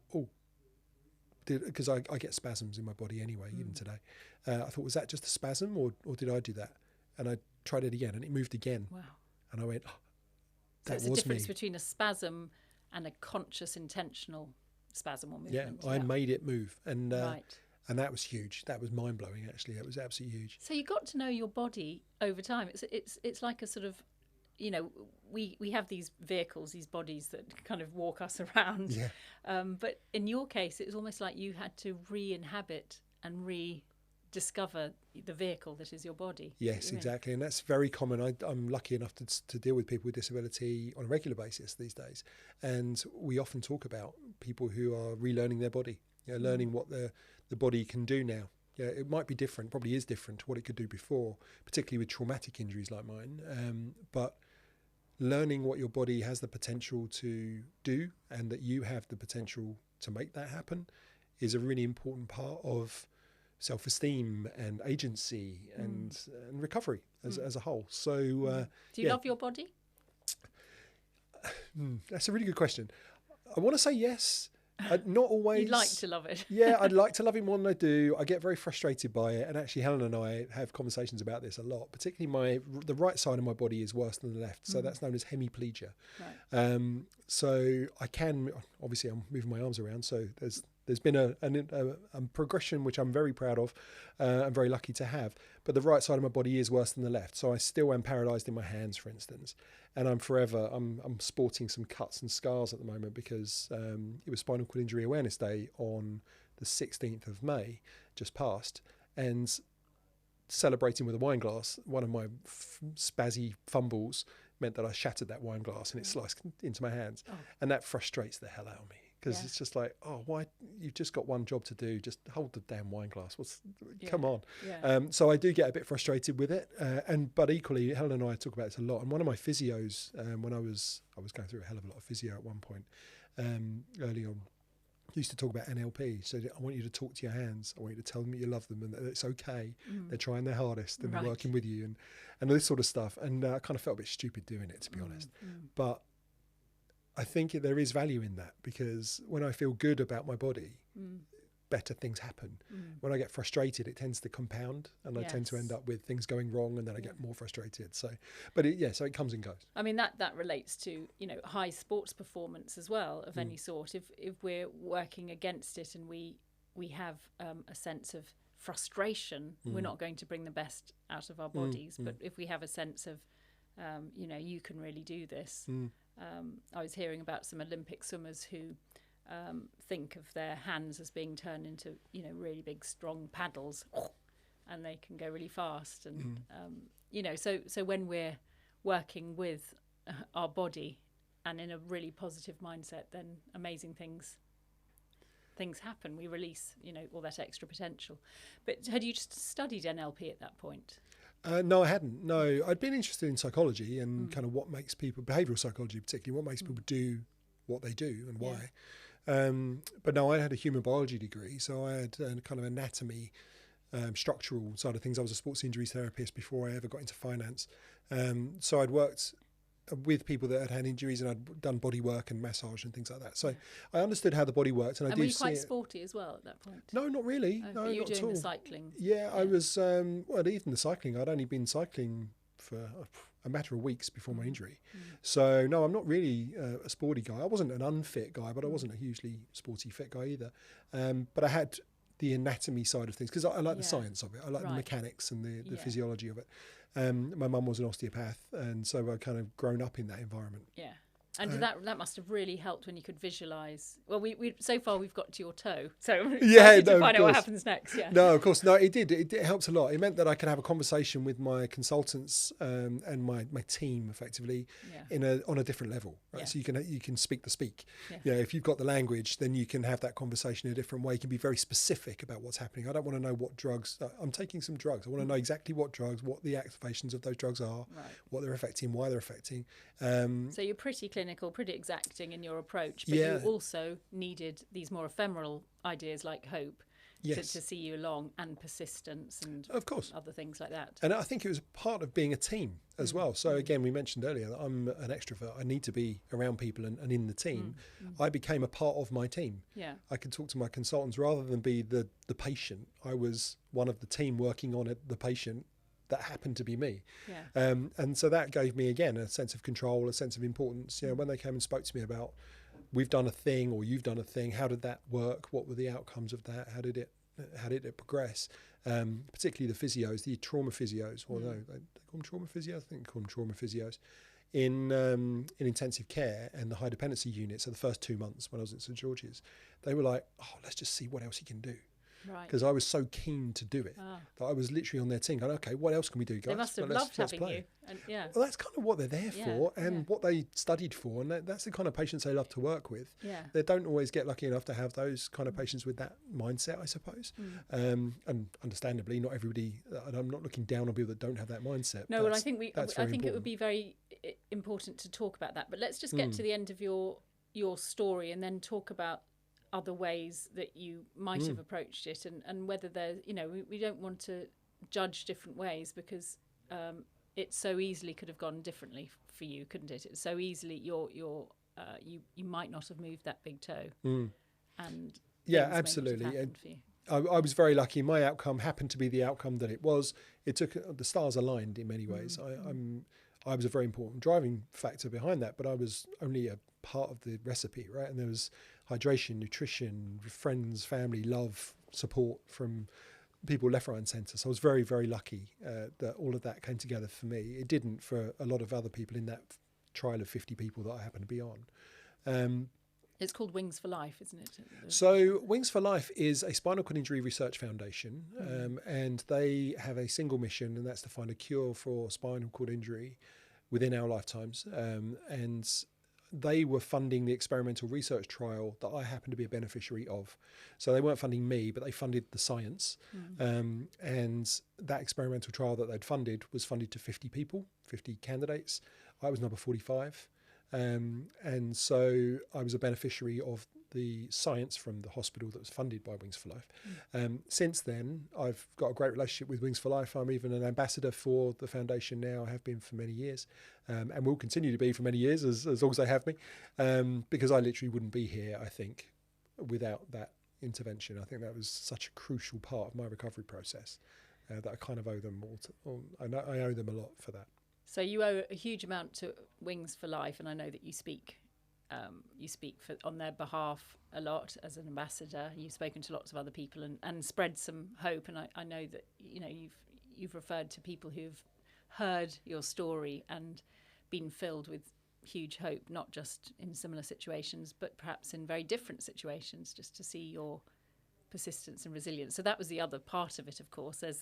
because I get spasms in my body anyway, even today. I thought, was that just a spasm, or did I do that? And I tried it again, and it moved again. Wow. And I went, that was me. So it's a difference between a spasm and a conscious, intentional spasm or movement. Yeah, I made it move. And And that was huge. That was mind blowing. Actually, it was absolutely huge. So you got to know your body over time. It's like a sort of, you know, we have these vehicles, these bodies that kind of walk us around. Yeah. But in your case, it was almost like you had to re-inhabit and rediscover the vehicle that is your body. Yes, exactly. And that's very common. I'm lucky enough to deal with people with disability on a regular basis these days. And we often talk about people who are relearning their body, learning what the body can do now. Yeah, it might be different, probably is different to what it could do before, particularly with traumatic injuries like mine. But learning what your body has the potential to do and that you have the potential to make that happen is a really important part of self-esteem and agency and recovery as a whole. So do you love your body? That's a really good question. I want to say yes. Not always. You'd like to love it. Yeah, I'd like to love it more than I do. I get very frustrated by it, and actually Helen and I have conversations about this a lot. Particularly the right side of my body is worse than the left, so that's known as hemiplegia. Right. So I can, obviously I'm moving my arms around, so there's been a progression which I'm very proud of. I'm very lucky to have, but the right side of my body is worse than the left, so I still am paralysed in my hands, for instance. And I'm sporting some cuts and scars at the moment because it was Spinal Cord Injury Awareness Day on the 16th of May, just passed, and celebrating with a wine glass, one of my spazzy fumbles meant that I shattered that wine glass and it sliced into my hands. Oh. And that frustrates the hell out of me because it's just like, oh, why? You've just got one job to do. Just hold the damn wine glass. Come on. Yeah. So I do get a bit frustrated with it. But equally, Helen and I talk about this a lot. And one of my physios, when I was going through a hell of a lot of physio at one point early on, used to talk about NLP. So I want you to talk to your hands. I want you to tell them that you love them and that it's okay. They're trying their hardest and they're working with you and this sort of stuff. And I kind of felt a bit stupid doing it, to be honest. But I think there is value in that because when I feel good about my body, better things happen. When I get frustrated, it tends to compound and I tend to end up with things going wrong and then I get more frustrated. So, but so it comes and goes. I mean, that relates to, high sports performance as well of any sort. If we're working against it and we have a sense of frustration, we're not going to bring the best out of our bodies. But if we have a sense of, you can really do this. I was hearing about some Olympic swimmers who think of their hands as being turned into, really big, strong paddles, and they can go really fast. And, so when we're working with our body and in a really positive mindset, then amazing things happen. We release, all that extra potential. But had you just studied NLP at that point? No, I hadn't. No, I'd been interested in psychology and kind of what makes people, behavioural psychology particularly, what makes people do what they do and why. But no, I had a human biology degree, so I had a kind of anatomy, structural side of things. I was a sports injuries therapist before I ever got into finance. So I'd worked with people that had had injuries and I'd done body work and massage and things like that. So I understood how the body worked. And were you quite sporty as well at that point? No, not really. No, you were not doing at all. the cycling? Yeah, I was, even the cycling, I'd only been cycling for a matter of weeks before my injury. So no, I'm not really a sporty guy. I wasn't an unfit guy, but I wasn't a hugely sporty fit guy either. But I had the anatomy side of things because I like the science of it. I like the mechanics and the physiology of it. My mum was an osteopath, and so I'd kind of grown up in that environment. Yeah. And that must have really helped when you could visualise. Well, we so far we've got to your toe, so to find out what happens next. Yeah. No, of course, no. It did. It helped a lot. It meant that I could have a conversation with my consultants and my team effectively on a different level. Right? Yeah. So you can speak the speak. Yeah. If you've got the language, then you can have that conversation in a different way. You can be very specific about what's happening. I don't want to know what drugs. I'm taking some drugs. I want to know exactly what drugs, what the activations of those drugs are, what they're affecting, why they're affecting. So you're pretty clinical, pretty exacting in your approach, but you also needed these more ephemeral ideas like hope to see you along, and persistence and of course other things like that. And I think it was part of being a team as well. So again, we mentioned earlier that I'm an extrovert. I need to be around people and in the team. I became a part of my team. Yeah, I could talk to my consultants rather than be the patient. I was one of the team working on the patient that happened to be me. Yeah. And so that gave me, again, a sense of control, a sense of importance. When they came and spoke to me about, we've done a thing or you've done a thing, how did that work? What were the outcomes of that? How did it had it progress. Particularly the physios, the trauma physios, although they call them trauma physios, I think they call them trauma physios, in intensive care and the high dependency units. So the first 2 months when I was at St George's, they were like, "Oh, let's just see what else he can do." Right. Because I was so keen to do it that I was literally on their team going, "Okay, what else can we do, guys?" They must have Well, loved having play. you. And, yeah. Well, that's kind of what they're there for, and what they studied for, and that's the kind of patients they love to work with. Yeah. They don't always get lucky enough to have those kind of patients with that mindset, I suppose. And understandably, not everybody. And I'm not looking down on people that don't have that mindset. No, well, I think it would be very important to talk about that. But let's just get to the end of your story, and then talk about other ways that you might have approached it, and whether there's, we don't want to judge different ways, because it so easily could have gone differently for you, couldn't it? It's so easily you might not have moved that big toe, and yeah, absolutely. I was very lucky. My outcome happened to be the outcome that it was. It took the stars aligned in many ways. I was a very important driving factor behind that, but I was only a part of the recipe, right? And there was hydration, nutrition, friends, family, love, support from people left, right and centre. So I was very, very lucky that all of that came together for me. It didn't for a lot of other people in that trial of 50 people that I happened to be on. It's called Wings for Life, isn't it? So Wings for Life is a spinal cord injury research foundation, and they have a single mission, and that's to find a cure for spinal cord injury within our lifetimes. And they were funding the experimental research trial that I happened to be a beneficiary of. So they weren't funding me, but they funded the science. And that experimental trial that they'd funded was funded to 50 people, 50 candidates. I was number 45. And so I was a beneficiary of the science from the hospital that was funded by Wings for Life. Since then, I've got a great relationship with Wings for Life. I'm even an ambassador for the foundation now. I have been for many years, and will continue to be for many years as long as they have me, because I literally wouldn't be here, I think, without that intervention. I think that was such a crucial part of my recovery process that I kind of owe them I owe them a lot for that. So you owe a huge amount to Wings for Life, and I know that you speak on their behalf a lot as an ambassador. You've spoken to lots of other people and spread some hope. And I know that you've referred to people who've heard your story and been filled with huge hope, not just in similar situations, but perhaps in very different situations, just to see your persistence and resilience. So that was the other part of it, of course. There's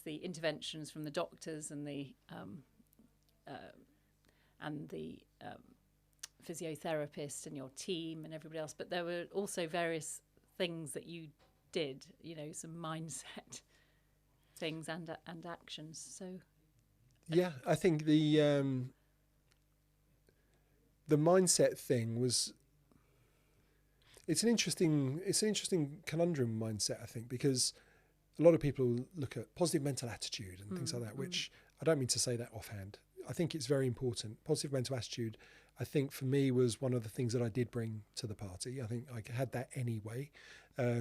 the interventions from the doctors and the physiotherapist and your team and everybody else, but there were also various things that you did, some mindset things and actions. So yeah, I think the mindset thing was, it's an interesting conundrum mindset, I think, because a lot of people look at positive mental attitude and things like that, which I don't mean to say that offhand. I think it's very important. Positive mental attitude, I think for me, was one of the things that I did bring to the party. I think I had that anyway.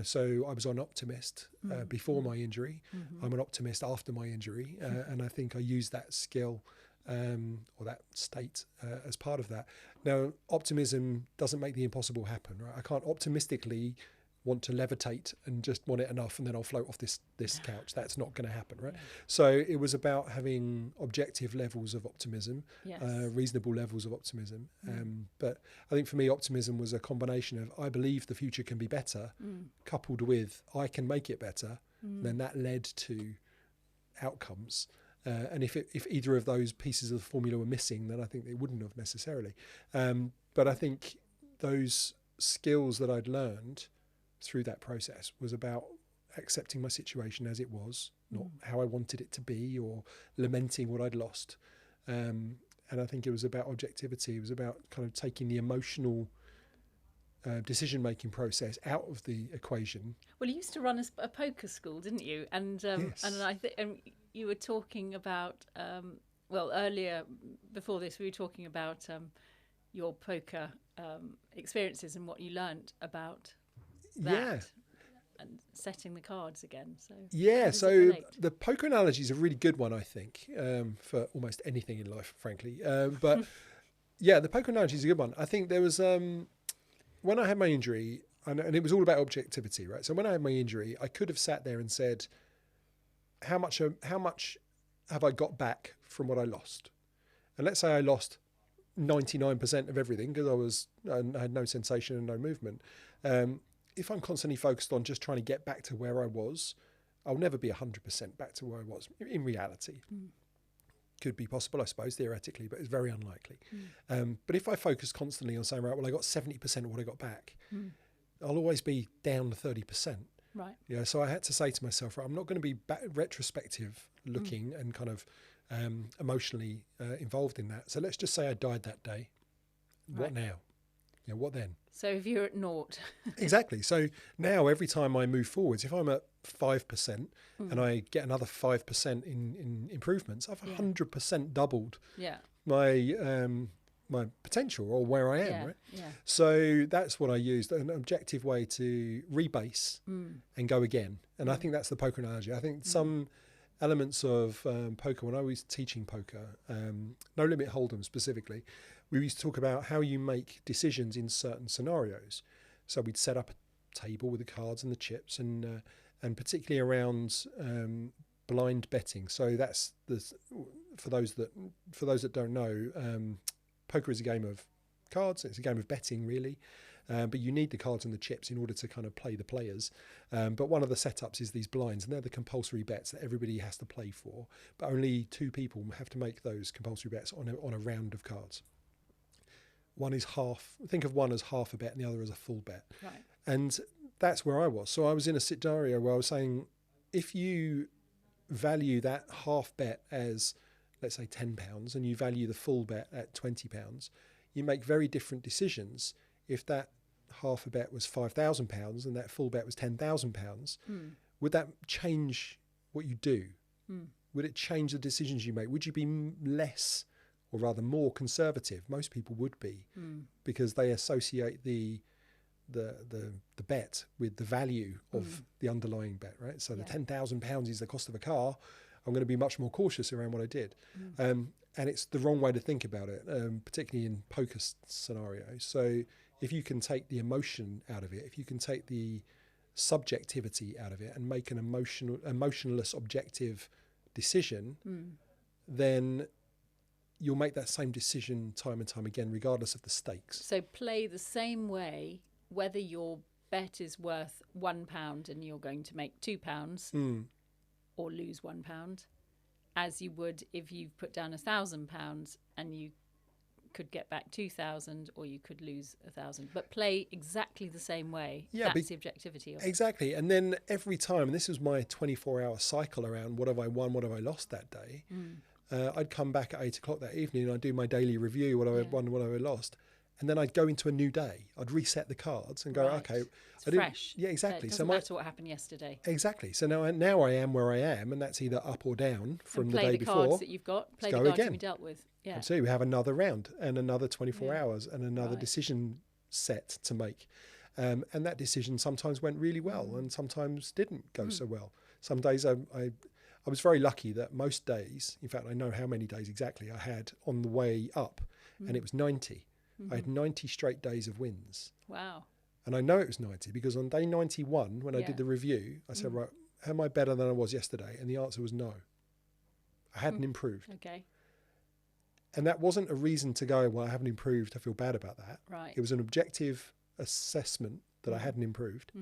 So I was an optimist before my injury. I'm an optimist after my injury. And I think I used that skill or that state as part of that. Now, optimism doesn't make the impossible happen, right? I can't optimistically want to levitate and just want it enough and then I'll float off this couch. That's not going to happen, right? Yeah. So it was about having objective levels of optimism, reasonable levels of optimism. But I think for me, optimism was a combination of I believe the future can be better, coupled with I can make it better. Then that led to outcomes. And if either of those pieces of the formula were missing, then I think they wouldn't have necessarily. But I think those skills that I'd learned through that process was about accepting my situation as it was, not how I wanted it to be or lamenting what I'd lost. And I think it was about objectivity. It was about kind of taking the emotional decision-making process out of the equation. Well, you used to run a poker school, didn't you? And yes. And I think you were talking about earlier before this we were talking about your poker experiences and what you learnt about that and setting the cards again. So so the poker analogy is a really good one, I think, for almost anything in life, frankly. But the poker analogy is a good one. I think there was when I had my injury, and it was all about objectivity, right? So when I had my injury, I could have sat there and said, how much have I got back from what I lost? And let's say I lost 99% of everything because I had no sensation and no movement. If I'm constantly focused on just trying to get back to where I was, I'll never be 100% back to where I was in reality. Could be possible, I suppose, theoretically, but it's very unlikely. But if I focus constantly on saying, right, well, I got 70% of what I got back, I'll always be down 30%. Right. Yeah. So I had to say to myself, right, I'm not going to be retrospective looking and kind of emotionally involved in that. So let's just say I died that day. What now? Yeah, what then? So if you're at naught. Exactly. So now every time I move forwards, if I'm at 5% and I get another 5% in improvements, I've 100% doubled my potential or where I am, right? Yeah. So that's what I used, an objective way to rebase and go again. And I think that's the poker analogy. I think some elements of poker, when I was teaching poker, No Limit Hold'em specifically, we used to talk about how you make decisions in certain scenarios. So we'd set up a table with the cards and the chips, and particularly around blind betting. So that's for those that don't know, poker is a game of cards. It's a game of betting, really. But you need the cards and the chips in order to kind of play the players. But one of the setups is these blinds, and they're the compulsory bets that everybody has to play for. But only two people have to make those compulsory bets on a round of cards. One is half. Think of one as half a bet, and the other as a full bet. Right. And that's where I was. So I was in a scenario where I was saying, if you value that half bet as, let's say, £10, and you value the full bet at £20, you make very different decisions. If that half a bet was £5,000 and that full bet was £10,000, would that change what you do? Would it change the decisions you make? Would you be less, or rather more, conservative? Most people would be, because they associate the bet with the value of the underlying bet, right? So the £10,000 is the cost of a car. I'm going to be much more cautious around what I did. And it's the wrong way to think about it, particularly in poker scenarios. So if you can take the emotion out of it, if you can take the subjectivity out of it and make an emotionless, objective decision, then you'll make that same decision time and time again, regardless of the stakes. So play the same way, whether your bet is worth £1 and you're going to make £2 or lose £1, as you would if you've put down £1,000 and you could get back 2,000, or you could lose 1,000. But play exactly the same way. Yeah, that's the objectivity of it. Exactly. And then every time, and this was my 24-hour cycle around what have I won, what have I lost that day, I'd come back at 8 o'clock that evening and I'd do my daily review, what have I won, what have I lost. And then I'd go into a new day. I'd reset the cards and go, okay. It's fresh. Yeah, exactly. It doesn't matter what happened yesterday. Exactly. So now I am where I am, and that's either up or down from the day before. Play the cards that you've got. Play the cards that you dealt with. Yeah. Absolutely. We have another round and another 24 hours and another decision set to make. And that decision sometimes went really well and sometimes didn't go so well. Some days I was very lucky that most days, in fact, I know how many days exactly I had on the way up, and it was 90. I had 90 straight days of wins. Wow. And I know it was 90 because on day 91, when I did the review, I said, right, am I better than I was yesterday? And the answer was no. I hadn't improved. Okay. And that wasn't a reason to go, well, I haven't improved, I feel bad about that. Right. It was an objective assessment that I hadn't improved.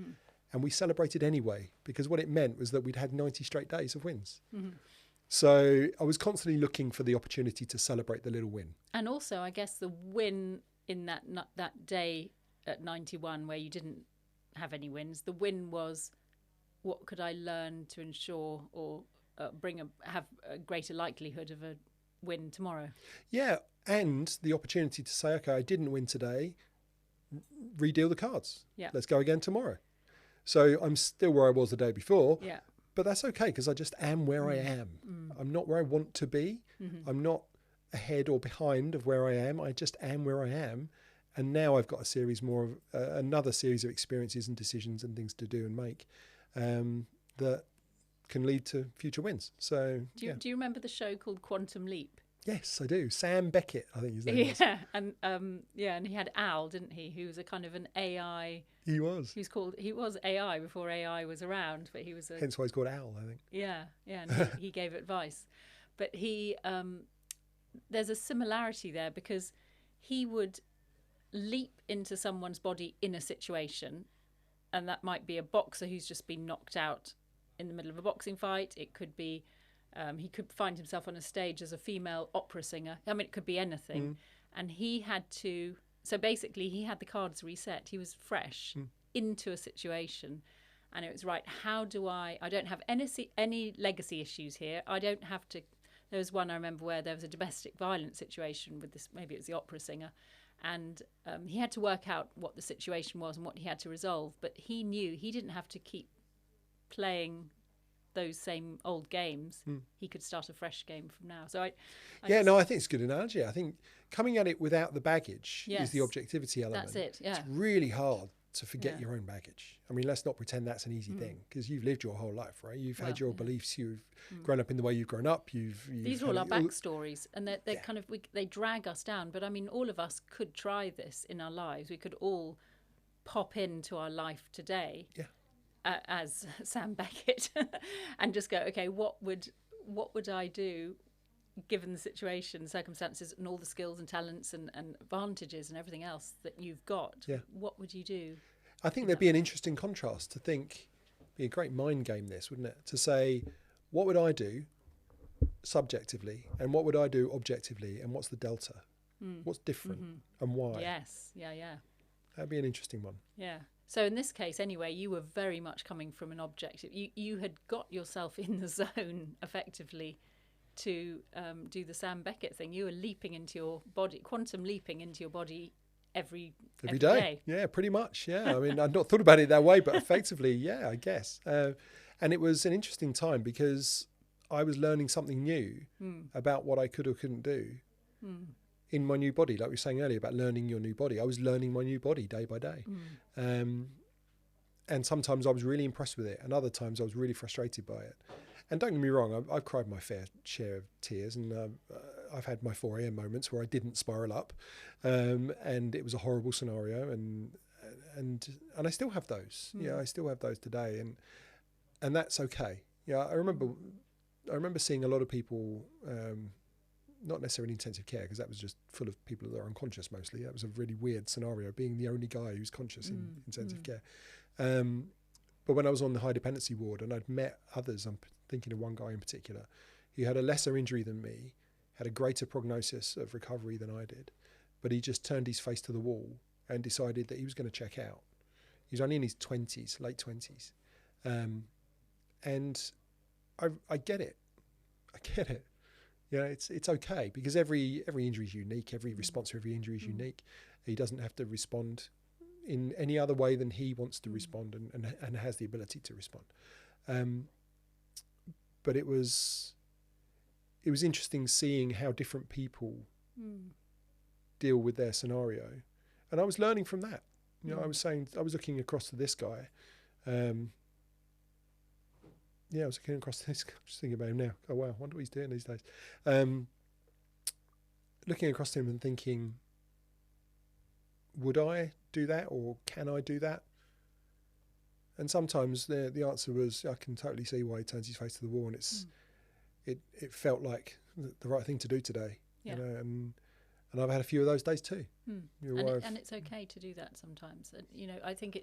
And we celebrated anyway, because what it meant was that we'd had 90 straight days of wins. So I was constantly looking for the opportunity to celebrate the little win. And also, I guess the win in that day at 91 where you didn't have any wins, the win was, what could I learn to ensure or have a greater likelihood of a win tomorrow? Yeah, and the opportunity to say, okay, I didn't win today, redeal the cards. Yeah. Let's go again tomorrow. So I'm still where I was the day before. Yeah. But that's okay, because I just am where I am. I'm not where I want to be. I'm not ahead or behind of where I am. I just am where I am. And now I've got another series of experiences and decisions and things to do and make that can lead to future wins. So do you remember the show called Quantum Leap? Yes, I do. Sam Beckett, I think his name is. And he had Al, didn't he? Who was a kind of an AI. He was. He was AI before AI was around, but he was a. Hence why he's called Al, I think. Yeah, and he gave advice, but there's a similarity there because he would leap into someone's body in a situation, and that might be a boxer who's just been knocked out in the middle of a boxing fight. It could be he could find himself on a stage as a female opera singer. I mean, it could be anything. And he had to, so basically he had the cards reset. He was fresh into a situation. And it was, right, how do I don't have any legacy issues here. I don't have to, there was one I remember where there was a domestic violence situation with this, maybe it was the opera singer. And he had to work out what the situation was and what he had to resolve. But he knew he didn't have to keep playing those same old games. He could start a fresh game from now. So I think it's a good analogy. I think coming at it without the baggage is the objectivity element. That's it. Yeah, it's really hard to forget your own baggage. I mean, let's not pretend that's an easy thing, because you've lived your whole life, right? You've had your beliefs. You've grown up in the way you've grown up. These are all our backstories, and they're kind of they drag us down. But I mean, all of us could try this in our lives. We could all pop into our life today. Yeah. As Sam Beckett, and just go, okay, what would I do given the situation, circumstances, and all the skills and talents and advantages and everything else that you've got? Yeah. What would you do? I think there'd be an interesting contrast to think, be a great mind game this, wouldn't it? To say, what would I do subjectively and what would I do objectively, and what's the delta? What's different and why? Yes, yeah. That'd be an interesting one. Yeah. So in this case, anyway, you were very much coming from an objective. You had got yourself in the zone, effectively, to do the Sam Beckett thing. You were leaping into your body, quantum leaping into your body every day. Yeah, pretty much. Yeah, I mean, I'd not thought about it that way, but effectively, yeah, I guess. And it was an interesting time because I was learning something new about what I could or couldn't do in my new body. Like we were saying earlier about learning your new body. I was learning my new body day by day. And sometimes I was really impressed with it, and other times I was really frustrated by it. And don't get me wrong, I've cried my fair share of tears, and I've had my 4 a.m. moments where I didn't spiral up, and it was a horrible scenario, and I still have those. Yeah, I still have those today, and that's okay. Yeah, I remember seeing a lot of people, not necessarily intensive care, because that was just full of people that are unconscious mostly. That was a really weird scenario, being the only guy who's conscious in intensive care. But when I was on the high dependency ward and I'd met others, I'm thinking of one guy in particular, who had a lesser injury than me, had a greater prognosis of recovery than I did, but he just turned his face to the wall and decided that he was going to check out. He was only in his 20s, late 20s. And I get it. I get it. You know, it's okay, because every injury is unique. Every response to every injury is unique. He doesn't have to respond in any other way than he wants to respond and has the ability to respond. But it was interesting seeing how different people deal with their scenario. And I was learning from that. You know, I was looking across to this guy. I was looking across this, just thinking about him now. Oh, wow, I wonder what he's doing these days. Looking across to him and thinking, would I do that, or can I do that? And sometimes the answer was, I can totally see why he turns his face to the wall, and it felt like the right thing to do today. Yeah. You know, and I've had a few of those days too. And it's okay to do that sometimes. And, you know, I think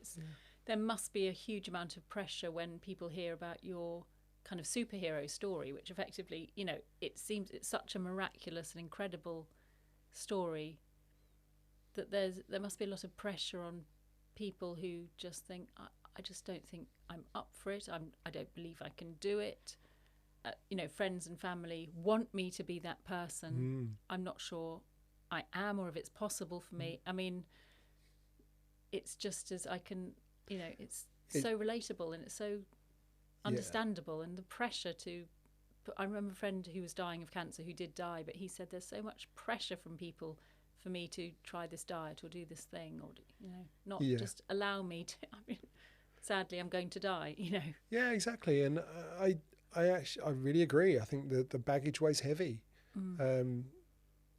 there must be a huge amount of pressure when people hear about your kind of superhero story, which effectively, you know, it seems it's such a miraculous and incredible story that there must be a lot of pressure on people who just think, I just don't think I'm up for it. I don't believe I can do it. You know, friends and family want me to be that person. I'm not sure I am, or if it's possible for me. I mean, it's just as I can, you know, it's so relatable and it's so understandable. And the pressure I remember a friend who was dying of cancer who did die, but he said there's so much pressure from people for me to try this diet or do this thing, or, you know, not just allow me to. I mean, sadly, I'm going to die, you know. Yeah, exactly. And I really agree. I think the baggage weighs heavy.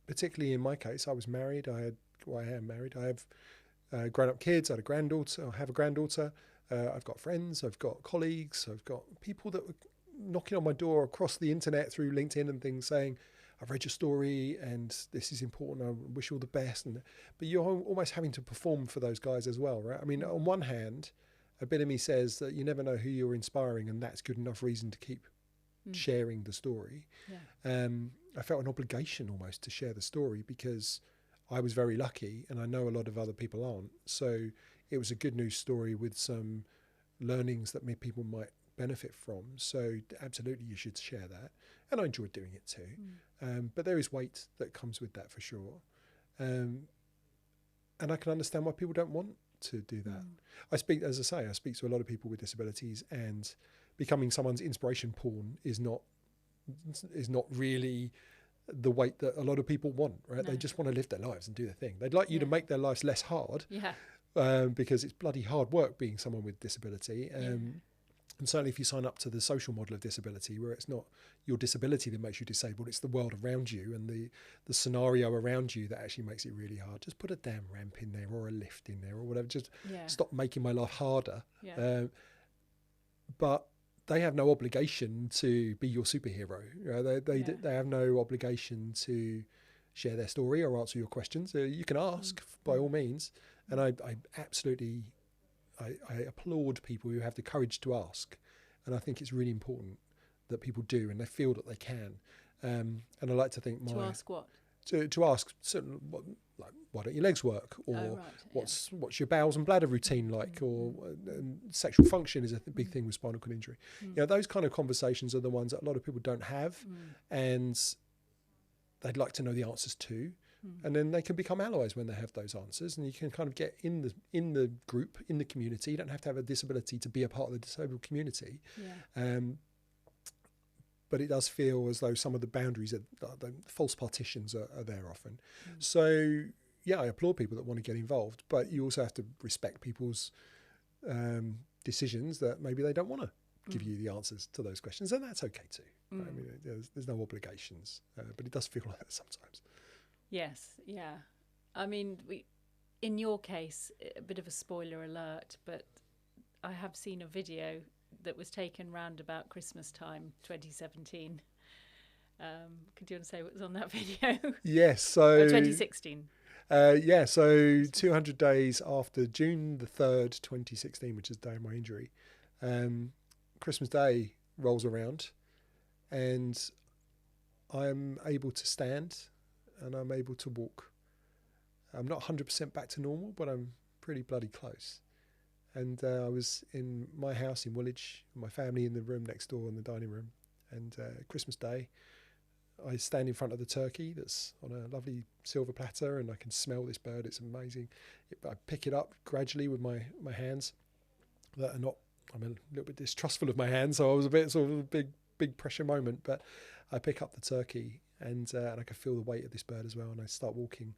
particularly in my case, I was married. I am married. I have grown-up kids. I had a granddaughter. I have a granddaughter. I've got friends. I've got colleagues. I've got people that were knocking on my door across the internet through LinkedIn and things saying, I've read your story and this is important. I wish you all the best. But you're almost having to perform for those guys as well, right? I mean, on one hand, a bit of me says that you never know who you're inspiring, and that's good enough reason to keep sharing the story. Yeah. I felt an obligation almost to share the story because I was very lucky, and I know a lot of other people aren't. So it was a good news story with some learnings that people might benefit from. So absolutely you should share that. And I enjoyed doing it too. But there is weight that comes with that for sure. And I can understand why people don't want to do that. I speak to a lot of people with disabilities, and becoming someone's inspiration porn is not really the weight that a lot of people want, right? No. They just want to live their lives and do their thing. They'd like you to make their lives less hard, because it's bloody hard work being someone with disability. And certainly if you sign up to the social model of disability, where it's not your disability that makes you disabled, it's the world around you and the scenario around you that actually makes it really hard. Just put a damn ramp in there or a lift in there or whatever. Just stop making my life harder. But they have no obligation to be your superhero. You know, they have no obligation to share their story or answer your questions. You can ask by all means. And I absolutely... I applaud people who have the courage to ask, and I think it's really important that people do, and they feel that they can. And I like to think to ask what? To ask certain, like, why don't your legs work, or what's your bowels and bladder routine like, or sexual function is a big thing with spinal cord injury. You know, those kind of conversations are the ones that a lot of people don't have, and they'd like to know the answers to. And then they can become allies when they have those answers, and you can kind of get in the group, in the community. You don't have to have a disability to be a part of the disabled community. But it does feel as though some of the boundaries, the false partitions are there often. So, I applaud people that want to get involved, but you also have to respect people's decisions that maybe they don't want to give you the answers to those questions, and that's okay too. Right? I mean, there's no obligations, but it does feel like that sometimes. Yes, yeah. I mean, in your case, a bit of a spoiler alert, but I have seen a video that was taken round about Christmas time, 2017. Could you want to say what was on that video? Yes, so... 2016. So 200 days after June the 3rd, 2016, which is the day of my injury, Christmas Day rolls around, and I'm able to stand... and I'm able to walk. I'm not 100% back to normal, but I'm pretty bloody close. And I was in my house in Woolwich, my family in the room next door in the dining room. And Christmas Day, I stand in front of the turkey that's on a lovely silver platter, and I can smell this bird. It's amazing. I pick it up gradually with my hands that are not, I'm a little bit distrustful of my hands, so I was a bit sort of a big pressure moment, but I pick up the turkey, and I can feel the weight of this bird as well. And I start walking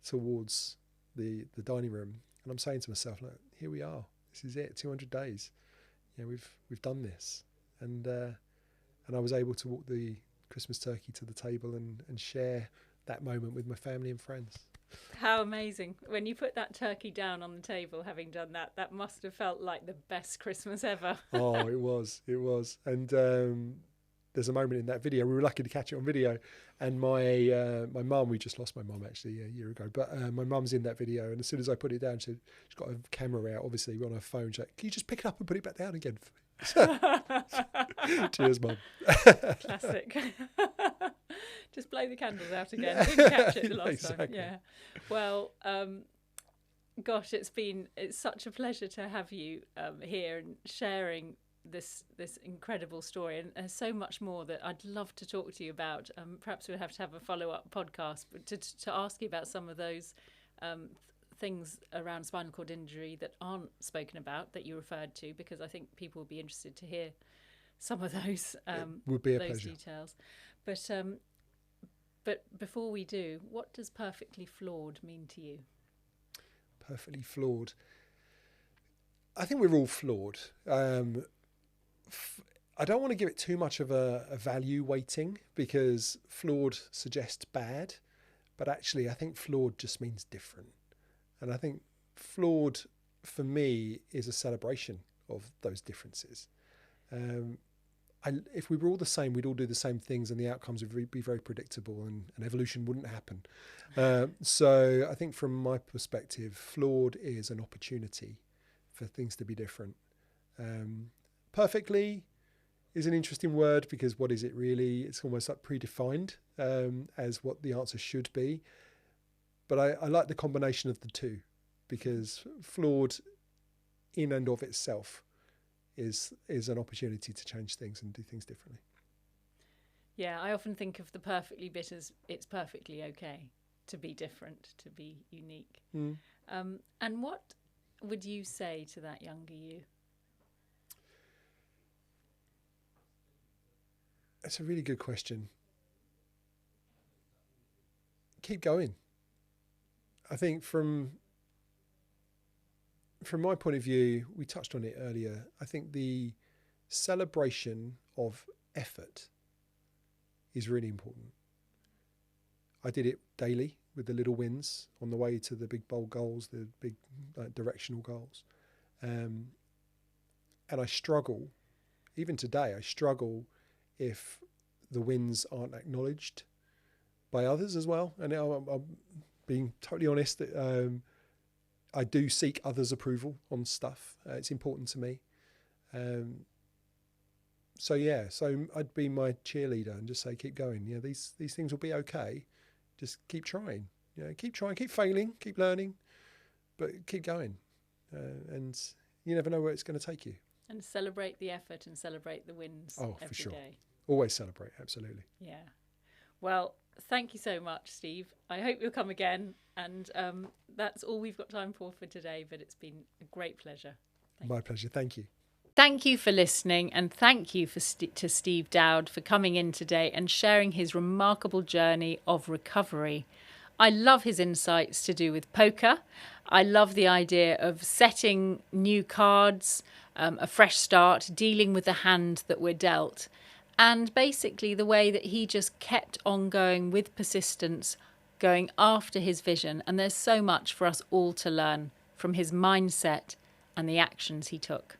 towards the dining room, and I'm saying to myself, like, here we are. This is it. 200 days. Yeah, we've done this. And I was able to walk the Christmas turkey to the table and share that moment with my family and friends. How amazing. When you put that turkey down on the table, having done that, that must have felt like the best Christmas ever. Oh, it was. And there's a moment in that video, we were lucky to catch it on video, and my mum, we just lost my mum actually a year ago, but my mum's in that video, and as soon as I put it down, she's got a camera out, obviously, on her phone. She's like, can you just pick it up and put it back down again for me? Cheers, Mum. Classic. Just blow the candles out again. Didn't catch it the last time. Yeah. Well, gosh, it's such a pleasure to have you here and sharing this incredible story, and there's so much more that I'd love to talk to you about. Perhaps we'll have to have a follow-up podcast to ask you about some of those things around spinal cord injury that aren't spoken about, that you referred to, because I think people will be interested to hear some of those would be a those pleasure. Details. But before we do, what does perfectly flawed mean to you? Perfectly flawed. I think we're all flawed. I don't want to give it too much of a value weighting, because flawed suggests bad, But actually, I think flawed just means different. And I think flawed, for me, is a celebration of those differences. If we were all the same, we'd all do the same things and the outcomes would be very predictable and evolution wouldn't happen. So I think from my perspective, flawed is an opportunity for things to be different. Perfectly is an interesting word, because what is it really? It's almost like predefined as what the answer should be. But I like the combination of the two, because flawed in and of itself is an opportunity to change things and do things differently. Yeah, I often think of the perfectly bit as it's perfectly okay to be different, to be unique. And what would you say to that younger you? That's a really good question. Keep going. I think from my point of view, we touched on it earlier, I think the celebration of effort is really important. I did it daily with the little wins on the way to the big bold goals, the big directional goals. And I struggle, even today, I struggle if the wins aren't acknowledged by others as well. And I'm being totally honest, I do seek others' approval on stuff. It's important to me. So I'd be my cheerleader and just say, keep going. Yeah, these things will be okay. Just keep trying. Keep trying, keep failing, keep learning, but keep going. And you never know where it's going to take you. And celebrate the effort and celebrate the wins every for sure. day. Always celebrate, absolutely. Yeah. Well, thank you so much, Steve. I hope you'll come again. And that's all we've got time for today, but it's been a great pleasure. My pleasure. Thank you. Thank you for listening, and thank you to Steve Dowd for coming in today and sharing his remarkable journey of recovery. I love his insights to do with poker. I love the idea of setting new cards, a fresh start, dealing with the hand that we're dealt, and basically the way that he just kept on going with persistence, going after his vision. And there's so much for us all to learn from his mindset and the actions he took.